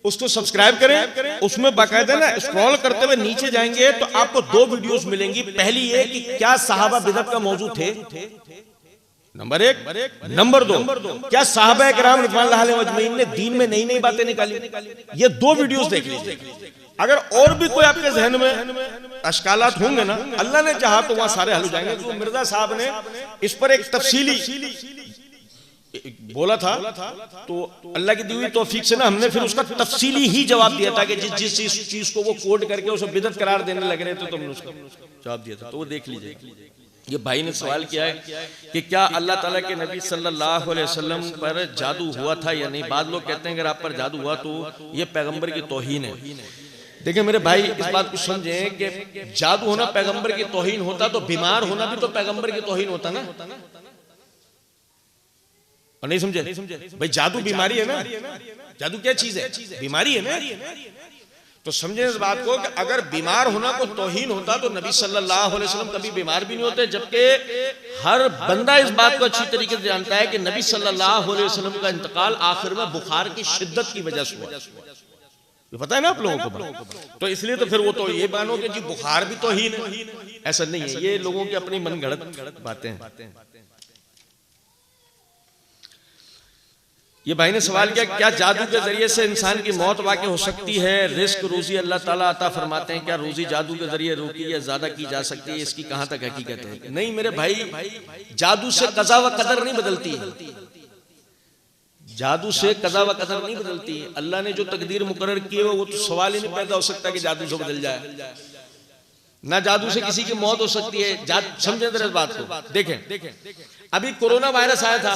S1: उसको सब्सक्राइब करें। उसमें बाकायदा ना स्क्रॉल करते हुए नीचे जाएंगे तो आपको दो वीडियोस मिलेंगी। पहली ये कि क्या सहाबा बिदअत का मौजू थे, नंबर एक। नंबर दो, क्या सहाबा इकराम रिज़वानुल्लाह अलैहिम अजमईन ने दीन में नई नई बातें निकाली? ये दो वीडियोस देख लीजिए। अगर और भी कोई आपके जहन में अश्कालात होंगे ना, अल्लाह ने चाहा तो वहां सारे हल हो जाएंगे। तो मिर्जा साहब ने इस पर एक तफसीली बोला था, तो अल्लाह की दी हुई तौफीक से ना हमने फिर उसका तफसीली ही जवाब दिया था कि जिस चीज को वो कोड करके उसे बिदअत करार देने लग रहे थे तो हमने उसका जवाब दिया था। तो वो देख लीजिए। ये भाई ने सवाल किया है कि क्या अल्लाह ताला के नबी सल्लल्लाहु अलैहि वसल्लम पर जादू हुआ था या नहीं? बाद लोग कहते हैं अगर आप पर जादू हुआ तो ये पैगंबर की तौहीन है। देखिए मेरे भाई, इस बात को समझें कि जादू होना पैगंबर की तौहीन होता तो बीमार होना भी तो पैगंबर की तौहीन होता ना, और नहीं समझे भाई? जादू बीमारी है ना, जादू क्या चीज है? बीमारी है ना। तो समझे इस बात को कि अगर बीमार होना को तौहीन होता तो नबी सल्लल्लाहु अलैहि वसल्लम कभी बीमार भी नहीं होते। जबकि हर बंदा इस बात को अच्छी तरीके से जानता है कि नबी सल्लल्लाहु अलैहि वसल्लम का इंतकाल आखिर में बुखार की शिद्दत की वजह से हुआ। ये पता है ना आप लोगों को? तो इसलिए तो फिर वो तो ये मानो कि जी बुखार भी तौहीन है, ऐसा नहीं है। ये लोगों की अपनी मनगढ़ंत बातें हैं। ये भाई ने सवाल किया, क्या जादू के जरिए से इंसान की मौत वाक़ई हो सकती है? रिस्क रोजी अल्लाह ताला अता फरमाते हैं, क्या रोजी जादू के जरिए रोकी या ज्यादा की जा सकती है? इसकी कहां तक हकीकत है? नहीं मेरे भाई, जादू से कज़ा व कदर नहीं बदलती, जादू से कज़ा व कदर नहीं बदलती। अल्लाह ने जो तकदीर मुकर्रर की है वो तो सवाल ही नहीं पैदा हो सकता कि जादू से बदल जाए। ना जादू से किसी की मौत हो सकती है। समझे जरा इस बात को। देखें, अभी कोरोना वायरस आया था,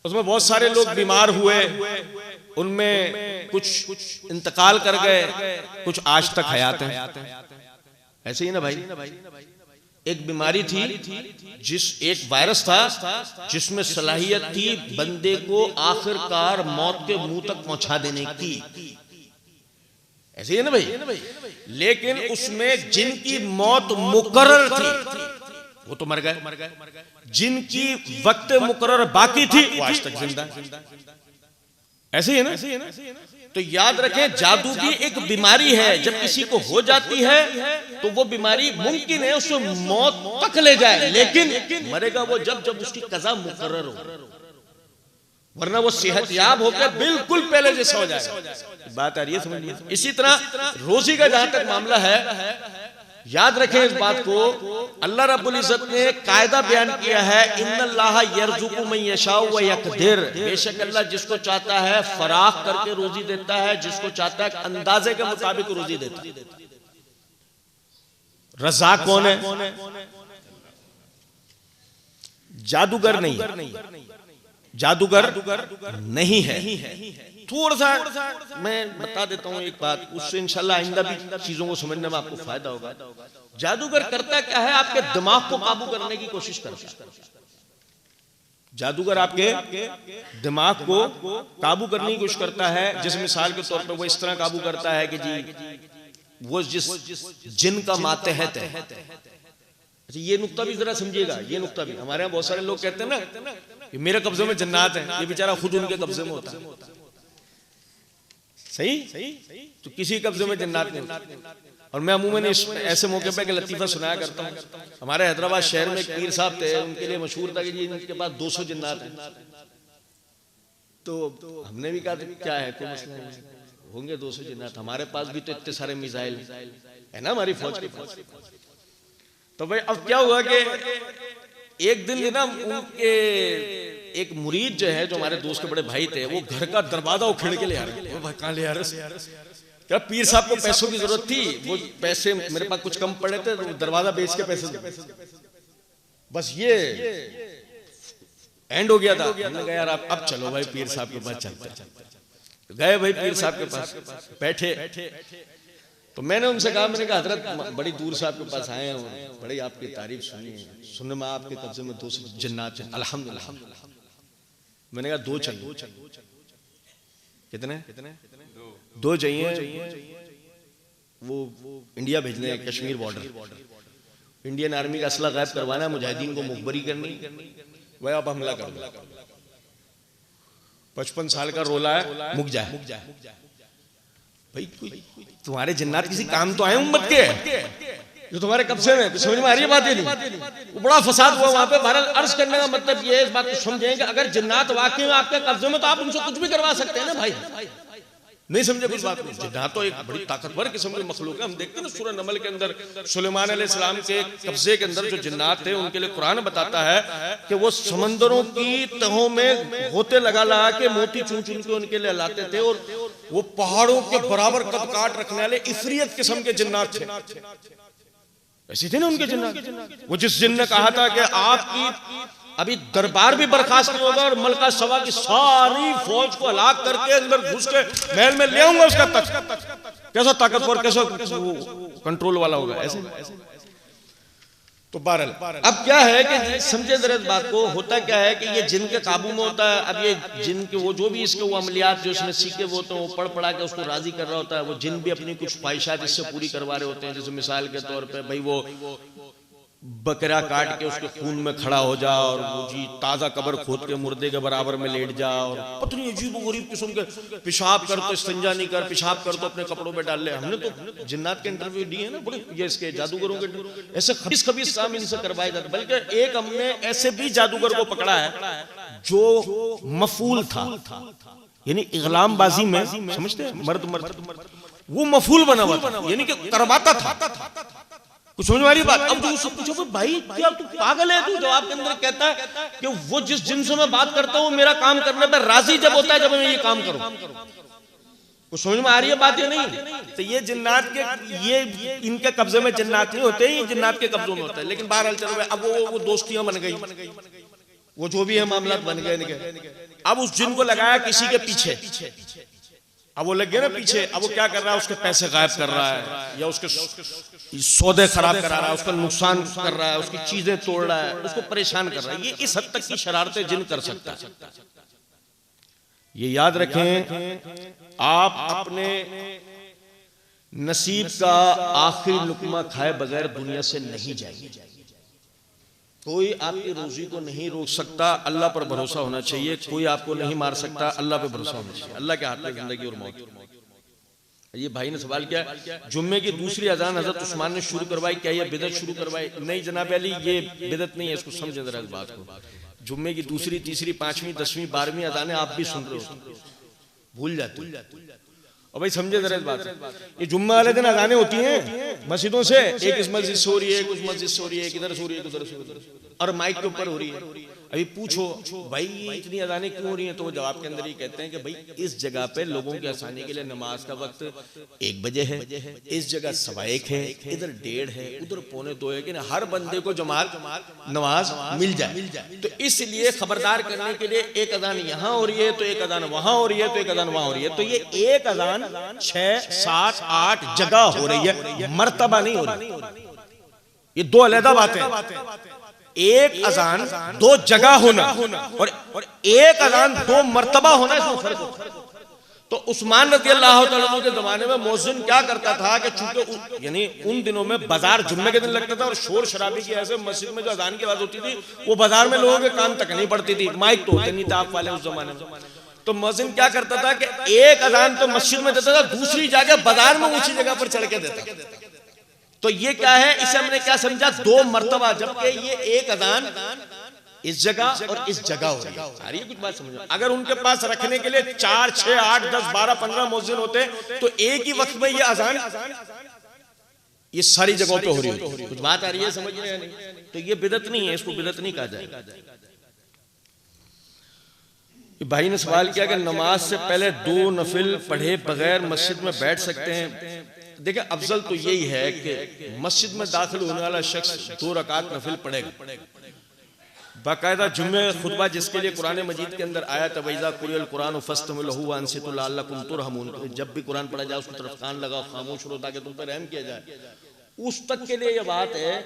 S1: उसमें बहुत सारे लोग बीमार हुए, उनमें कुछ इंतकाल कर गए, कुछ आज तक हयात हैं। ऐसे ही ना भाई, एक बीमारी थी, एक वायरस था जिसमें सलाहियत थी बंदे को आखिरकार मौत के मुंह तक पहुंचा देने की। ऐसे ही है ना भाई, लेकिन उसमें जिनकी मौत मुकर्रर थी वो तो मर गए, जिनकी वक्त मुकर्रर बाकी थी वो आज तक जिंदा है। ऐसे ही है ना? तो याद रखें, जादू भी एक बीमारी है। जब किसी को हो जाती है तो वो बीमारी मुमकिन है उसको मौत तक ले जाए, लेकिन मरेगा वो जब उसकी कज़ा मुकर्रर हो, वरना वो सेहतयाब होकर बिल्कुल पहले जैसा हो जाए। बात आ रही है समझ में? इसी तरह रोजी का जहां तक मामला है, याद रखें इस बात को, अल्लाह रब्बुल इज्जत ने कायदा बयान किया है, इन्नल्लाह यर्जुकु मन यशाउ व यक़दिर, बेशक अल्लाह जिसको चाहता है फराख करके रोजी देता है, जिसको चाहता है अंदाजे के मुताबिक रोजी देता है। रज़ाक कौन है? जादूगर नहीं, जादूगर नहीं है। थोड़ा सा मैं बता देता हूं एक बात, उससे इंशाल्लाह आइंदा भी चीजों को समझने में आपको फायदा होगा। जादूगर करता क्या है? आपके दिमाग को काबू करने की कोशिश करता है। जादूगर आपके दिमाग को काबू करने की कोशिश करता है। जिस मिसाल के तौर पर वो इस तरह काबू करता है कि जी वो जिस जिन का मातहत है। अच्छा, ये नुक्ता भी जरा समझिएगा। ये नुक्ता भी हमारे यहाँ बहुत सारे लोग कहते हैं ना कि मेरे कब्जे में जन्नात है, ये बेचारा खुद उनके कब्जे में होता है। सही? तो किसी कब्जे में जन्नात नहीं। और मैं अमूमन ऐसे मौके पे लतीफा सुनाया करता हूँ। हमारे हैदराबाद शहर में एक पीर साहब थे, उनके लिए मशहूर था कि जी इनके पास 200 जन्नात हैं। तो हमने भी कहा क्या है, कोई मसला नहीं, होंगे 200 जन्नात, हमारे पास भी तो इतने सारे मिसाइल है ना हमारी फौज के पास। तो भाई अब क्या हुआ कि एक दिन ना उनके एक मुरीद जो है, जो हमारे दोस्त के बड़े भाई थे, वो घर का दरवाजा उखेड़ के ले आ रहे। वो भाई कहाँ ले आ रहे? क्या पीर साहब को पैसों की जरूरत थी, वो पैसे मेरे पास कुछ कम पड़े थे, तो दरवाजा बेच के पैसे, बस ये एंड हो गया था। हमने कहा यार अब चलो भाई पीर साहब के पास चलते हैं। गए भाई पीर साहब के पास, बैठे। तो मैंने उनसे कहा, मैंने कहा हजरत बड़ी दूर से आपके पास आए हैं, बड़ी आपकी तारीफ सुनी है, सुनने में आपके कब्जे में 200 जन्नात हैं, अल्हम्दुलिल्लाह। मैंने कहा 2 चाहिए। कितने? 2 चाहिए। वो इंडिया भेजने हैं, कश्मीर बॉर्डर, इंडियन आर्मी का असला गायब करवाना है, मुजाहिदीन को मुखबरी करनी, वह आप हमला कर दो। 55 साल का रोला है, मुक जाए। भाई तुम्हारे जन्नात किसी काम तो आए उम्मत के, जो तुम्हारे कब्जे में, समझ में आ रही है बात? नहीं, वो बड़ा फसाद हुआ वहां पे। बहरहाल अर्ज करने का मतलब ये, इस बात को समझें कि अगर जन्नात वाकई में आपके कब्जे में, तो आप उनसे कुछ भी करवा सकते हैं ना भाई। नहीं समझे कुछ बात नहीं। जन्नात तो एक बड़ी ताकतवर किस्म के मखलूक है। हम देखते हैं ना सूरह नमल के अंदर सुलेमान अलैहिस्सलाम के कब्जे के अंदर जो जन्नात थे, उनके लिए कुरान बताता है कि वो समंदरों की तहों में होते लगा के मोती चुन चुन के उनके लिए लाते थे, और वो पहाड़ों के बराबर कद काट रखने वाले इफरियत किस्म के जन्नात थे। ऐसे थे ना उनके जन्नात। वो जिस जिन ने कहा था कि आपकी अभी दरबार भी बर्खास्त नहीं होगा और मलका सवा की सारी फौज को हलाक करके अंदर घुस के महल में ले आऊंगा उसका तख्त, कैसा ताकतवर, कैसा कंट्रोल वाला होगा। ऐसे तो बहरहाल अब क्या है कि समझे जरा इस बात को। होता क्या है कि ये जिन के काबू में होता है। अब ये जिन के वो जो भी इसके वो अमलियात जो इसमें सीखे वो होते हैं, वो पढ़ के उसको राजी कर रहा होता है। वो जिन भी अपनी कुछ ख्वाहिशात इससे पूरी करवा रहे होते हैं। जैसे मिसाल के तौर पे भाई वो बकरा काट के उसके खून में खड़ा हो जा, और वो जी ताजा कब्र खोद के मुर्दे के बराबर में लेट जा, और पत्नी अजीब गरीब किस्म के पेशाब कर तो इस्तिंजा नहीं कर, पेशाब कर तो अपने कपड़ों पे डाल ले। हमने तो जिन्नात के इंटरव्यू दिए हैं ना, बड़े ये इसके जादूगरों के ऐसे खबीस काम इनसे करवाए जाते। बल्कि एक हमने ऐसे भी जादूगर को पकड़ा है जो मफूल था, यानी इगलामबाजी में समझते हैं मर्द वो मफूल बना हुआ था, यानी कि करवाता था। कुछ समझ वाली बात। अब जो उससे पूछो भाई क्या तू पागल है, तू जवाब के अंदर कहता है कि वो जिस जिन से मैं बात करता हूँ मेरा काम करने पर राजी जब होता है जब मैं ये काम करूं। कुछ समझ में आ रही है बात या नहीं? तो ये जिन्नात के ये इनके कब्जे में जिन्नात नहीं होते, ये जिन्नात के कब्जों में होता है। लेकिन बहरहाल चलो, अब वो दोस्तियां बन गई, वो जो भी है मामला बन गए। अब उस जिन को लगाया किसी के पीछे, अब वो लग गया ना पीछे। अब वो क्या कर रहा है, उसके पैसे गायब कर रहा है, या उसके सौदे खराब करा रहा है, उसका नुकसान कर रहा है, उसकी चीजें तोड़ रहा है, उसको परेशान कर रहा है। ये इस हद तक की शरारतें जिन कर सकता है। ये याद रखें, आप अपने नसीब का आखिरी लुकमा खाए बगैर दुनिया से नहीं जाएंगे। कोई आपकी रोजी को नहीं रोक सकता, अल्लाह पर भरोसा होना चाहिए। कोई आपको नहीं मार सकता, अल्लाह पे भरोसा होना चाहिए। अल्लाह के हाथ में जिंदगी और मौत। ये भाई ने सवाल किया, जुम्मे की दूसरी अजान हजरत उस्मान ने शुरू करवाई, क्या ये बिदअत शुरू करवाई? नहीं जनाब अली, ये बिदअत नहीं है। इसको समझे जरा इस बात को। जुम्मे की दूसरी, तीसरी, 5वीं, 10वीं, 12वीं अजानें आप भी सुन रहे हो, भूल जाते। और भाई समझे जरा इस बात। ये जुम्मे वाले दिन अजानें होती हैं मस्जिदों से, एक इस मस्जिद से हो रही है, एक उस मस्जिद से हो रही है, एक इधर से हो रही है, उधर से हो रही है, और माइक के ऊपर हो रही है। अभी पूछो भाई ये इतनी अजानें क्यों हो रही हैं, तो वो जवाब के अंदर ही कहते हैं कि भाई इस जगह पे लोगों की आसानी के लिए नमाज का वक्त 1 बजे है, इस जगह 1:15 है, इधर 1:30 है, उधर 1:45 है, कि हर बंदे को जमात नमाज मिल जाए। तो इसलिए खबरदार करने के लिए एक अजान यहाँ हो रही है तो एक अजान वहां हो रही है, तो एक अजान वहां हो रही है। तो ये एक अजान 6, 7, 8 जगह हो रही है, मर्तबा नहीं हो रही। ये दो अलग बातें हैं। एक अजान 2 जगह होना और एक अजान 2 मर्तबा होना, इसमें फर्क है। तो उस्मान रज़ी अल्लाह तआला अन्हु के जमाने में मौज़िन क्या करता था कि चूंकि यानी उन दिनों में बाजार जुम्मे के दिन लगता था और शोर शराबी की ऐसे मस्जिद में जो अजान की आवाज होती थी वो बाजार में लोगों के कान तक नहीं पड़ती थी, माइक तो होते नहीं था आप वाले उस जमाने में। तो मौज़िन क्या करता था कि एक अजान तो मस्जिद में देता था, दूसरी जगह बाजार में ऊंची जगह पर चढ़ के देता। तो ये क्या है, इसे हमने क्या समझा, 2 मर्तबा, जबकि ये एक अजान इस जगह और इस जगह हो रही है। सारी कुछ बात समझो। अगर उनके पास रखने के लिए 4, 6, 8, 10, 12, 15 मौज़िन होते तो एक ही वक्त में ये अजान ये सारी जगहों पे हो रही है। कुछ बात आ रही है, समझ रहे हैं नहीं? तो ये बिदअत नहीं है, इसको बिदअत नहीं कहा जाएगा। भाई ने सवाल किया कि नमाज से पहले 2 नफिल पढ़े बगैर मस्जिद में बैठ सकते हैं? देखिए अफजल तो यही है कि मस्जिद में दाखिल होने वाला शख्स 2 रकात नफिल पढ़ेगा। बाकायदा जुम्मे खुतबा जिसके लिए कुरान मजीद के अंदर आया तवैज़ा कुरियल कुरान फस्तमिउ लहू वअनसितू लअल्लकुम तुरहमून, जब भी कुरान पढ़ा जाए उसकी तरफ कान लगाओ, खामोश रहो ताकि तुम पर रहम किया जाए। उस तक के लिए यह बात है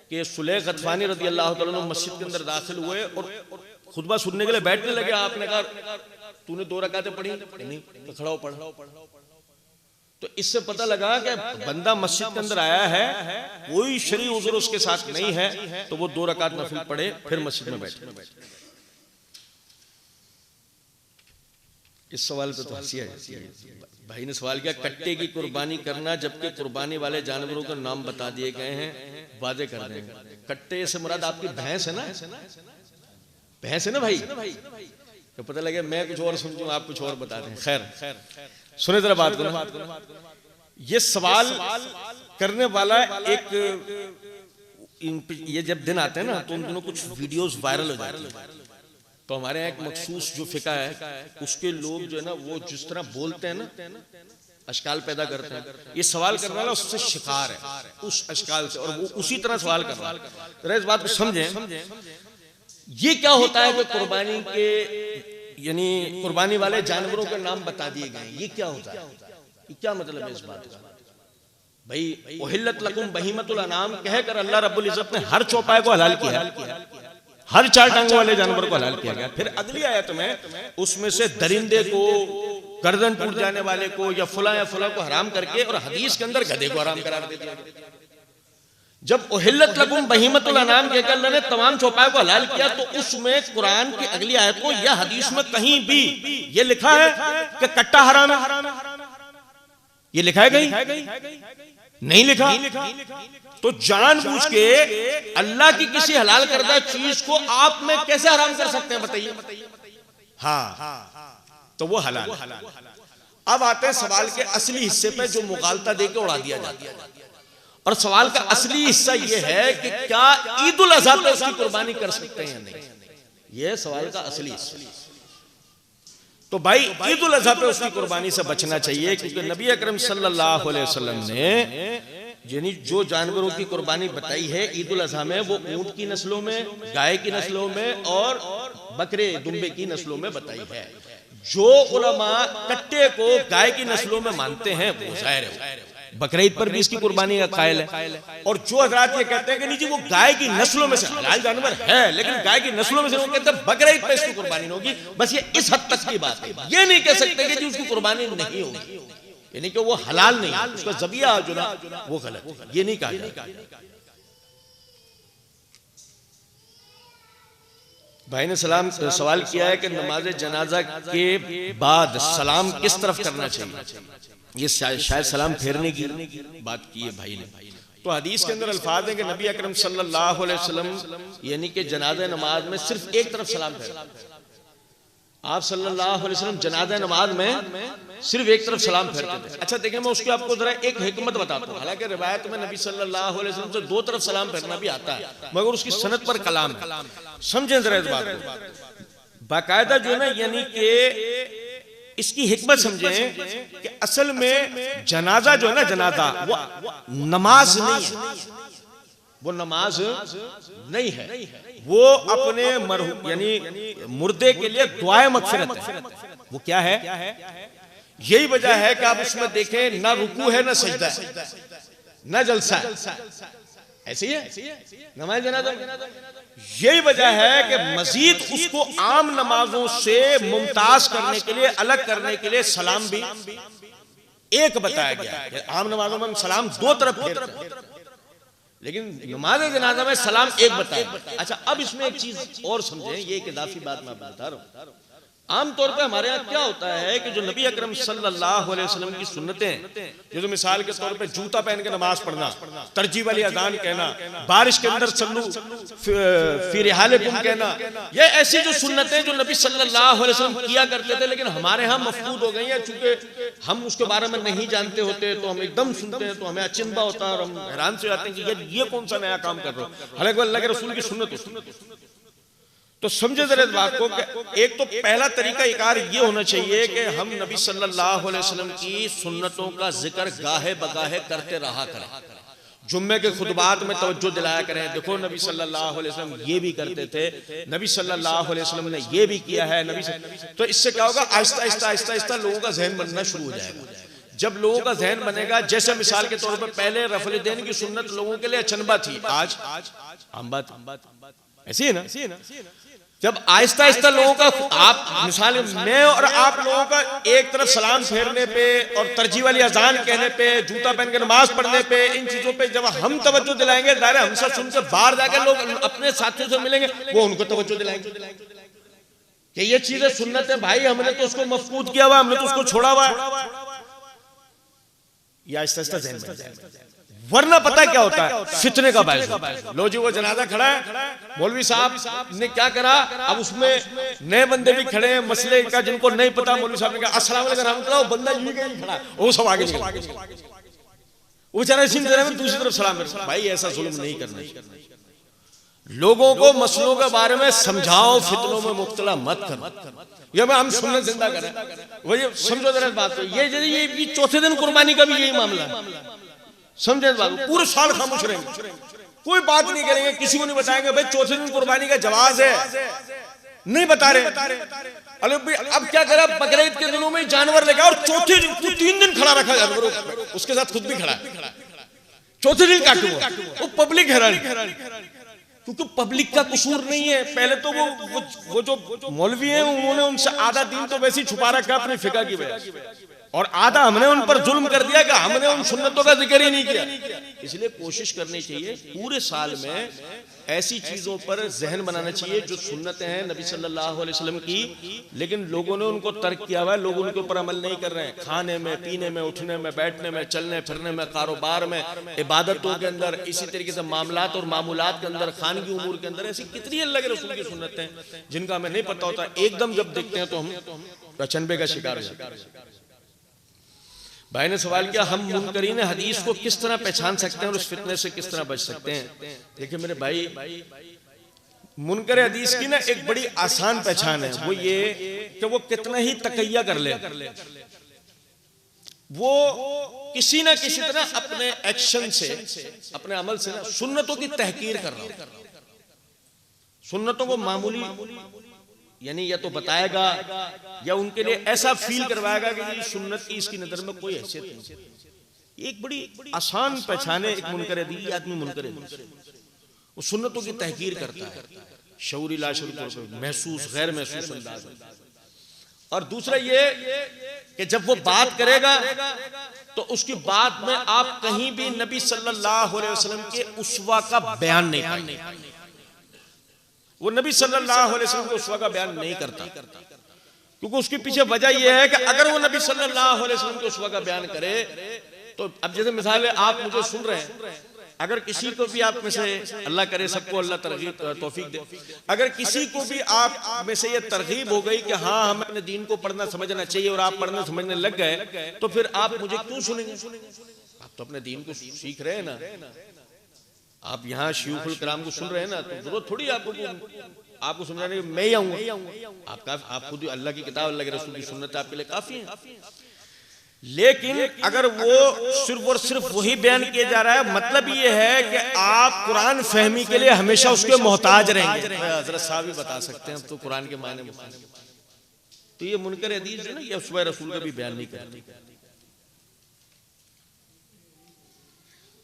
S1: कि सुलैख गतफानी रज़ी अल्लाह तआला अन्हु मस्जिद के अंदर दाखिल हुए और खुतबा सुनने के लिए बैठने लगे। आपने कहा तूने 2 रकातें पढ़ी? नहीं। तो खड़ा हो पढ़। तो इससे पता लगा कि बंदा मस्जिद के अंदर आया है, कोई शरई उज़्र उसके साथ नहीं है, तो वो 2 रकात नफिल पढ़े फिर मस्जिद में बैठे। इस सवाल पे तो हंसी है। भाई ने सवाल किया कट्टे की कुर्बानी करना जबकि कुर्बानी वाले जानवरों के नाम बता दिए गए हैं, वादे कर रहे हैं। कट्टे से मुराद आपकी भैंस है ना? भैंस है ना भाई? तो पता लगे मैं कुछ और समझूं, आप कुछ और बता दें। खैर सुने जरा बात को। ये सवाल करने वाला एक ये जब दिन आते हैं ना तो उन दिनों कुछ वीडियोस वायरल हो जाती हैं। तो हमारे यहाँ एक मखसूस जो फिका है उसके लोग जो है ना वो जिस तरह बोलते हैं ना अशकाल पैदा करते हैं, ये सवाल करने वाला उससे शिकार है उस अशकाल से, और वो उसी तरह सवाल कर रहा है। इस बात को समझें, ये क्या होता है कि कुर्बानी के यानी कुर्बानी वाले जानवरों के नाम बता दिए गए, ये क्या होता है? ये क्या मतलब है इस बात का? भाई उहिल्लत लकुम बहीमतुल अनाम कहकर अल्लाह रब्बुल इज्जत ने हर चौपाए को हलाल किया, हर 4 टांगों वाले जानवर को हलाल किया गया। फिर अगली आयत में उसमें से दरिंदे को, गर्दन टूट जाने वाले को या फुला को हराम करके, और हदीस के अंदर गधे को हराम करार दे दिया। जब उहिल्लत लकुम बहीमतुल अनाम कहकर अल्लाह ने तमाम चौपाए को हलाल किया तो उसमें कुरान की अगली आयत को या हदीस में कहीं भी ये लिखा है कि कट्टा हराम है? ये लिखा है कहीं? नहीं लिखा। तो जानबूझ के अल्लाह की किसी हलाल करदा चीज को आप में कैसे हराम कर सकते हैं बताइए? हाँ, तो वो हलाल। अब आते हैं सवाल के असली हिस्से पे जो मुगालता देके उड़ा दिया जाता है। और सवाल का असली हिस्सा यह है कि क्या ईद उल अज़हा पे उसकी कुर्बानी कर सकते हैं या नहीं, यह सवाल का असली हिस्सा। तो भाई ईद उल अज़हा पे उसकी कुर्बानी से बचना चाहिए, क्योंकि नबी अकरम सल्लल्लाहु अलैहि वसल्लम ने यानी जो जानवरों की कुर्बानी बताई है ईद उल अज़हा में, वो ऊंट की नस्लों में, गाय की नस्लों में और बकरे दुम्बे की नस्लों में बताई है। जो उलमा कट्टे को गाय की नस्लों में मानते हैं वो जाहिर है बकरा ईद पर भी इसकी कुर्बानी का कायल है। और जो हजरात ये कहते हैं कि नहीं जी वो गाय की नस्लों में से हलाल जानवर है लेकिन गाय की नस्लों में से, वो कहते हैं बकरा ईद पर इसकी कुर्बानी होगी। बस ये इस हद तक की बात है, ये नहीं कह सकते कि जी उसकी कुर्बानी नहीं होगी, यानी कि वो हलाल नहीं है, उसका ज़बिया जो ना वो गलत, ये नहीं कहा जाता। भाई ने सवाल किया है कि नमाज जनाजा के बाद सलाम किस तरफ करना चाहिए। ये शायद सलाम फेरने की बात की है भाई ने। तो हदीस के अंदर अल्फाज हैं कि नबी अकरम सल्लल्लाहु अलैहि वसल्लम यानी कि जनाजा नमाज में सिर्फ एक तरफ सलाम फेरते, आप सल्लल्लाहु अलैहि वसल्लम जनाजा नमाज में सिर्फ एक तरफ सलाम फेरते थे। अच्छा देखें, मैं उसकी आपको जरा एक हिकमत बताता हूँ। हालांकि रिवायत में नबी सल्लल्लाहु अलैहि वसल्लम से दो तरफ सलाम फेरना भी आता है, मगर उसकी सनद पर कलाम है। समझें जरा इस बात को बाकायदा जो ना, यानी कि इसकी हिकमत समझें कि असल में जनाजा जो है ना, जनाजा वो नमाज नहीं है, वो नमाज नहीं है, वो अपने मरहूम यानी मुर्दे के लिए दुआए मगफिरत है। वो क्या है? यही वजह है कि आप उसमें देखें ना रुकू है ना सजदा है ना जलसा है, ऐसे ही है नमाज जनाजा। यही वजह है कि मजीद उसको आम नमाजों से मुमताज करने के लिए, अलग करने के लिए सलाम भी एक बताया गया। आम नमाजों में सलाम दो तरफ फेरते हैं, लेकिन नमाज जनाजा में सलाम एक बताया। अच्छा, अब इसमें एक चीज और समझें, ये एक इजाफी बात मैं बता रहा हूं। आमतौर पर हमारे यहाँ क्या होता है कि जो नबी अकरम सल्लल्लाहु अलैहि वसल्लम की सुन्नतें, जैसे मिसाल के तौर पे जूता पहन के नमाज पढ़ना, तरजीह वाली अजान कहना, बारिश के अंदर सल्लू फी रिहालिकुम कहना, ये ऐसी जो सुन्नतें जो नबी सल्लल्लाहु अलैहि वसल्लम किया करते थे लेकिन हमारे यहाँ मफकूद हो गई है। चूंकि हम उसके बारे में नहीं जानते होते तो हम एकदम सुनते हैं तो हमें अचंभा होता है और हम हैरान से जाते हैं कि ये कौन सा नया काम कर रहे हो, हालांकि अल्लाह के रसूल की सुन्नत। तो समझे जरा इस बात को कि एक तो पहला तरीका इकार ये होना चाहिए कि हम नबी सल्लल्लाहु अलैहि वसल्लम की सुन्नतों का जिक्र गाहे बगाहे करते रहा करें, जुम्मे के खुतबात में तवज्जो दिलाया करें। देखो नबी सल्लल्लाहु अलैहि वसल्लम ये भी करते थे, नबी सल्लल्लाहु अलैहि वसल्लम ने ये भी किया है, तो इससे क्या होगा, आहिस्ता आहिस्ता आहिस्ता आहिस्ता लोगों का जहन बनना शुरू हो जाएगा। जब लोगों का जहन बनेगा, जैसे मिसाल के तौर पर पहले रफल देन की सुन्नत लोगों के लिए अचंभा थी, आज आम बात ऐसी है ना। जब आहिस्ता आहिस्ता लोगों का, आप मिसाल मैं और आप लोगों का एक तरफ सलाम फेरने पे और तरजीह वाली अजान कहने पे, जूता पहन के नमाज पढ़ने पे, इन चीजों पे जब हम तवज्जो दिलाएंगे, दायरे हमसे सुन के बाहर जाकर लोग अपने साथियों से मिलेंगे, वो उनको तवज्जो दिलाएंगे कि ये चीजें सुन्नत है भाई, हमने तो उसको मफकूद किया हुआ, हमने तो उसको छोड़ा हुआ। ये आहिस्ता आहिस्ता ज़हन बन जाएगा, वरना पता क्या होता है, फितने का बायस होता है। लो जी वो जनाजा खड़ा है, मौलवी साहब ने क्या करा, अब उसमें नए बंदे भी खड़े हैं मसले का जिनको नहीं पता, मौलवी साहब ने कहा अस्सलाम वालेकुम रहमतुल्लाह, बंदा यहीं कहीं खड़ा, वो सब आगे निकल, वो बेचारा इसी तरह में दूसरी तरफ सलाम कर। भाई ऐसा जुल्म नहीं करना चाहिए, लोगों को मसलों के बारे में समझाओ, फितनों में मुब्तला मत करो। ये हम सुन्नत जिंदा करें, वही समझो जरा बात। ये चौथे दिन कुर्बानी का भी यही मामला है, समझे बात। पूरे साल खामोश रहेंगे, कोई बात नहीं करेंगे, किसी को नहीं बताएंगे भाई चौथे दिन कुर्बानी का जवाज है, नहीं बता रहे। अरे भाई अब क्या करा, बकरीद के दिनों में जानवर लेगा और चौथे दिन 3 दिन खड़ा रखा जानवर, उसके साथ खुद भी खड़ा, चौथे दिन काटूंगा, वो पब्लिक हैरान, क्योंकि पब्लिक का कसूर नहीं है। पहले तो वो जो मौलवी हैं उन्होंने उनसे आधा दिन तो वैसे ही छुपा रखा अपनी फिका की वजह से, और आधा हमने उन पर जुल्म कर दिया कि हमने उन सुन्नतों का जिक्र ही नहीं किया। इसलिए कोशिश करनी चाहिए पूरे साल में ऐसी चीजों पर जहन बनाना चाहिए जो सुन्नतें हैं नबी सल्लल्लाहु अलैहि वसल्लम की, लेकिन लोगों ने उनको तर्क किया हुआ है, लोग उनके ऊपर अमल नहीं कर रहे हैं। खाने में, पीने में, उठने में, बैठने में, चलने फिरने में, कारोबार में, इबादतों के अंदर, इसी तरीके से मामलात और मामूलात के अंदर, खानगी उमूर के अंदर, ऐसी कितनी अल्लाह के रसूल की सुन्नतें हैं जिनका हमें नहीं पता होता। एकदम जब देखते हैं तो हम अचंभे का शिकार हो जाते हैं। भाई ने सवाल किया, हम मुनकरीन हदीस को किस तरह पहचान सकते हैं और उस फितने से किस तरह बच सकते हैं? देखिए मेरे भाई, मुनकर हदीस की ना एक बड़ी आसान पहचान है, वो ये कि वो कितना ही तकैया कर ले, वो किसी ना किसी तरह अपने एक्शन से, अपने अमल से ना सुन्नतों की तहकीर कर रहा है। सुन्नतों को मामूली यानी या तो बताएगा या उनके लिए ऐसा फील करवाएगा कि ये सुन्नत की इसकी नजर में कोई हैसियत नहीं। एक बड़ी आसान पहचान है एक मुनकर हदीस, आदमी मुनकर हदीस, वो सुन्नतों की तहकीर करता है, शऊरी लाशऊरी तौर पर, महसूस गैर महसूस अंदाज में। और दूसरा ये कि जब वो बात करेगा तो उसकी बात में आप कहीं भी नबी सल्लल्लाहु अलैहि वसल्लम के उस्वा का बयान नहीं पाएंगे। वो नबी सल्लल्लाहु अलैहि वसल्लम के उस्वा का बयान नहीं करता, क्योंकि उसके पीछे वजह यह है कि अगर वो नबी सल्लल्लाहु अलैहि वसल्लम के उस्वा का बयान करे तो, अब जैसे मिसाल है, आप मुझे सुन रहे हैं, अगर किसी को भी आप में से, अल्लाह करे सबको अल्लाह तरगीब तौफीक दे, अगर किसी को भी आप में से ये तरगीब हो गई कि हाँ हमें अपने दीन को पढ़ना समझना चाहिए और आप पढ़ना समझने लग गए, तो फिर आप मुझे क्यों सुनेंगे? आप तो अपने दीन को सीख रहे हैं ना, आप यहाँ शयूखुल कलाम को सुन रहे हैं ना, तो जरूरत थोड़ी आपको समझाने की मैं ही आऊंगा। आप खुद अल्लाह की किताब, अल्लाह के रसूल की सुन्नत आपके लिए काफी है। लेकिन अगर वो सिर्फ और सिर्फ वही बयान किया जा रहा है, मतलब ये है कि आप कुरान फहमी के लिए हमेशा उसके मोहताज रहेंगे। हजरत साहब भी बता सकते हैं तो कुरान के मायने में, तो ये मुनकर हदीस है ना, ये उस्वा रसूल का भी बयान नहीं करती।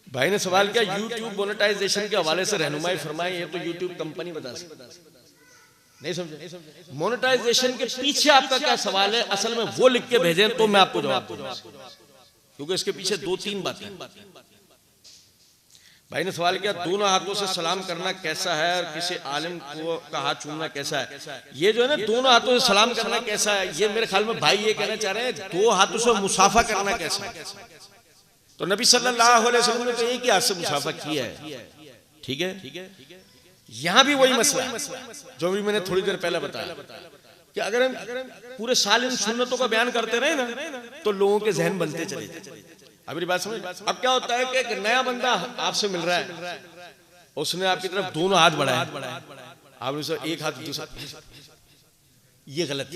S1: भाई ने सवाल किया, यूट्यूब मोनेटाइजेशन के हवाले से रहनुमाई फरमाएं, ये तो यूट्यूब कंपनी बता सकती। नहीं समझे? मोनेटाइजेशन के पीछे आपका क्या सवाल है, असल में वो लिख के भेजें तो मैं आपको जवाब दूंगा, क्योंकि इसके पीछे 2-3 बातें। भाई ने सवाल किया, दोनों हाथों से सलाम करना कैसा है और किसी आलिम को का हाथ चूमना कैसा है? ये जो है ना, दोनों हाथों से सलाम करना कैसा है, ये मेरे ख्याल में भाई ये कहना चाह रहे हैं 2 हाथों से मुसाफा करना कैसा है। तो नबी सल्लल्लाहु अलैहि वसल्लम ने तो एक ही हाथ से मुसाफा किया है, ठीक है। यहां भी वही मसला है जो भी मैंने थोड़ी देर पहले बताया कि अगर हम पूरे साल इन सुन्नतों का बयान करते रहे ना, तो लोगों के जहन बनते चले जाते। अब मेरी बात समझ? अब क्या होता है कि एक नया बंदा आपसे मिल रहा है, उसने आपकी तरफ दोनों हाथ बढ़ाए, आपने उसे एक हाथ दूसरा, ये गलत।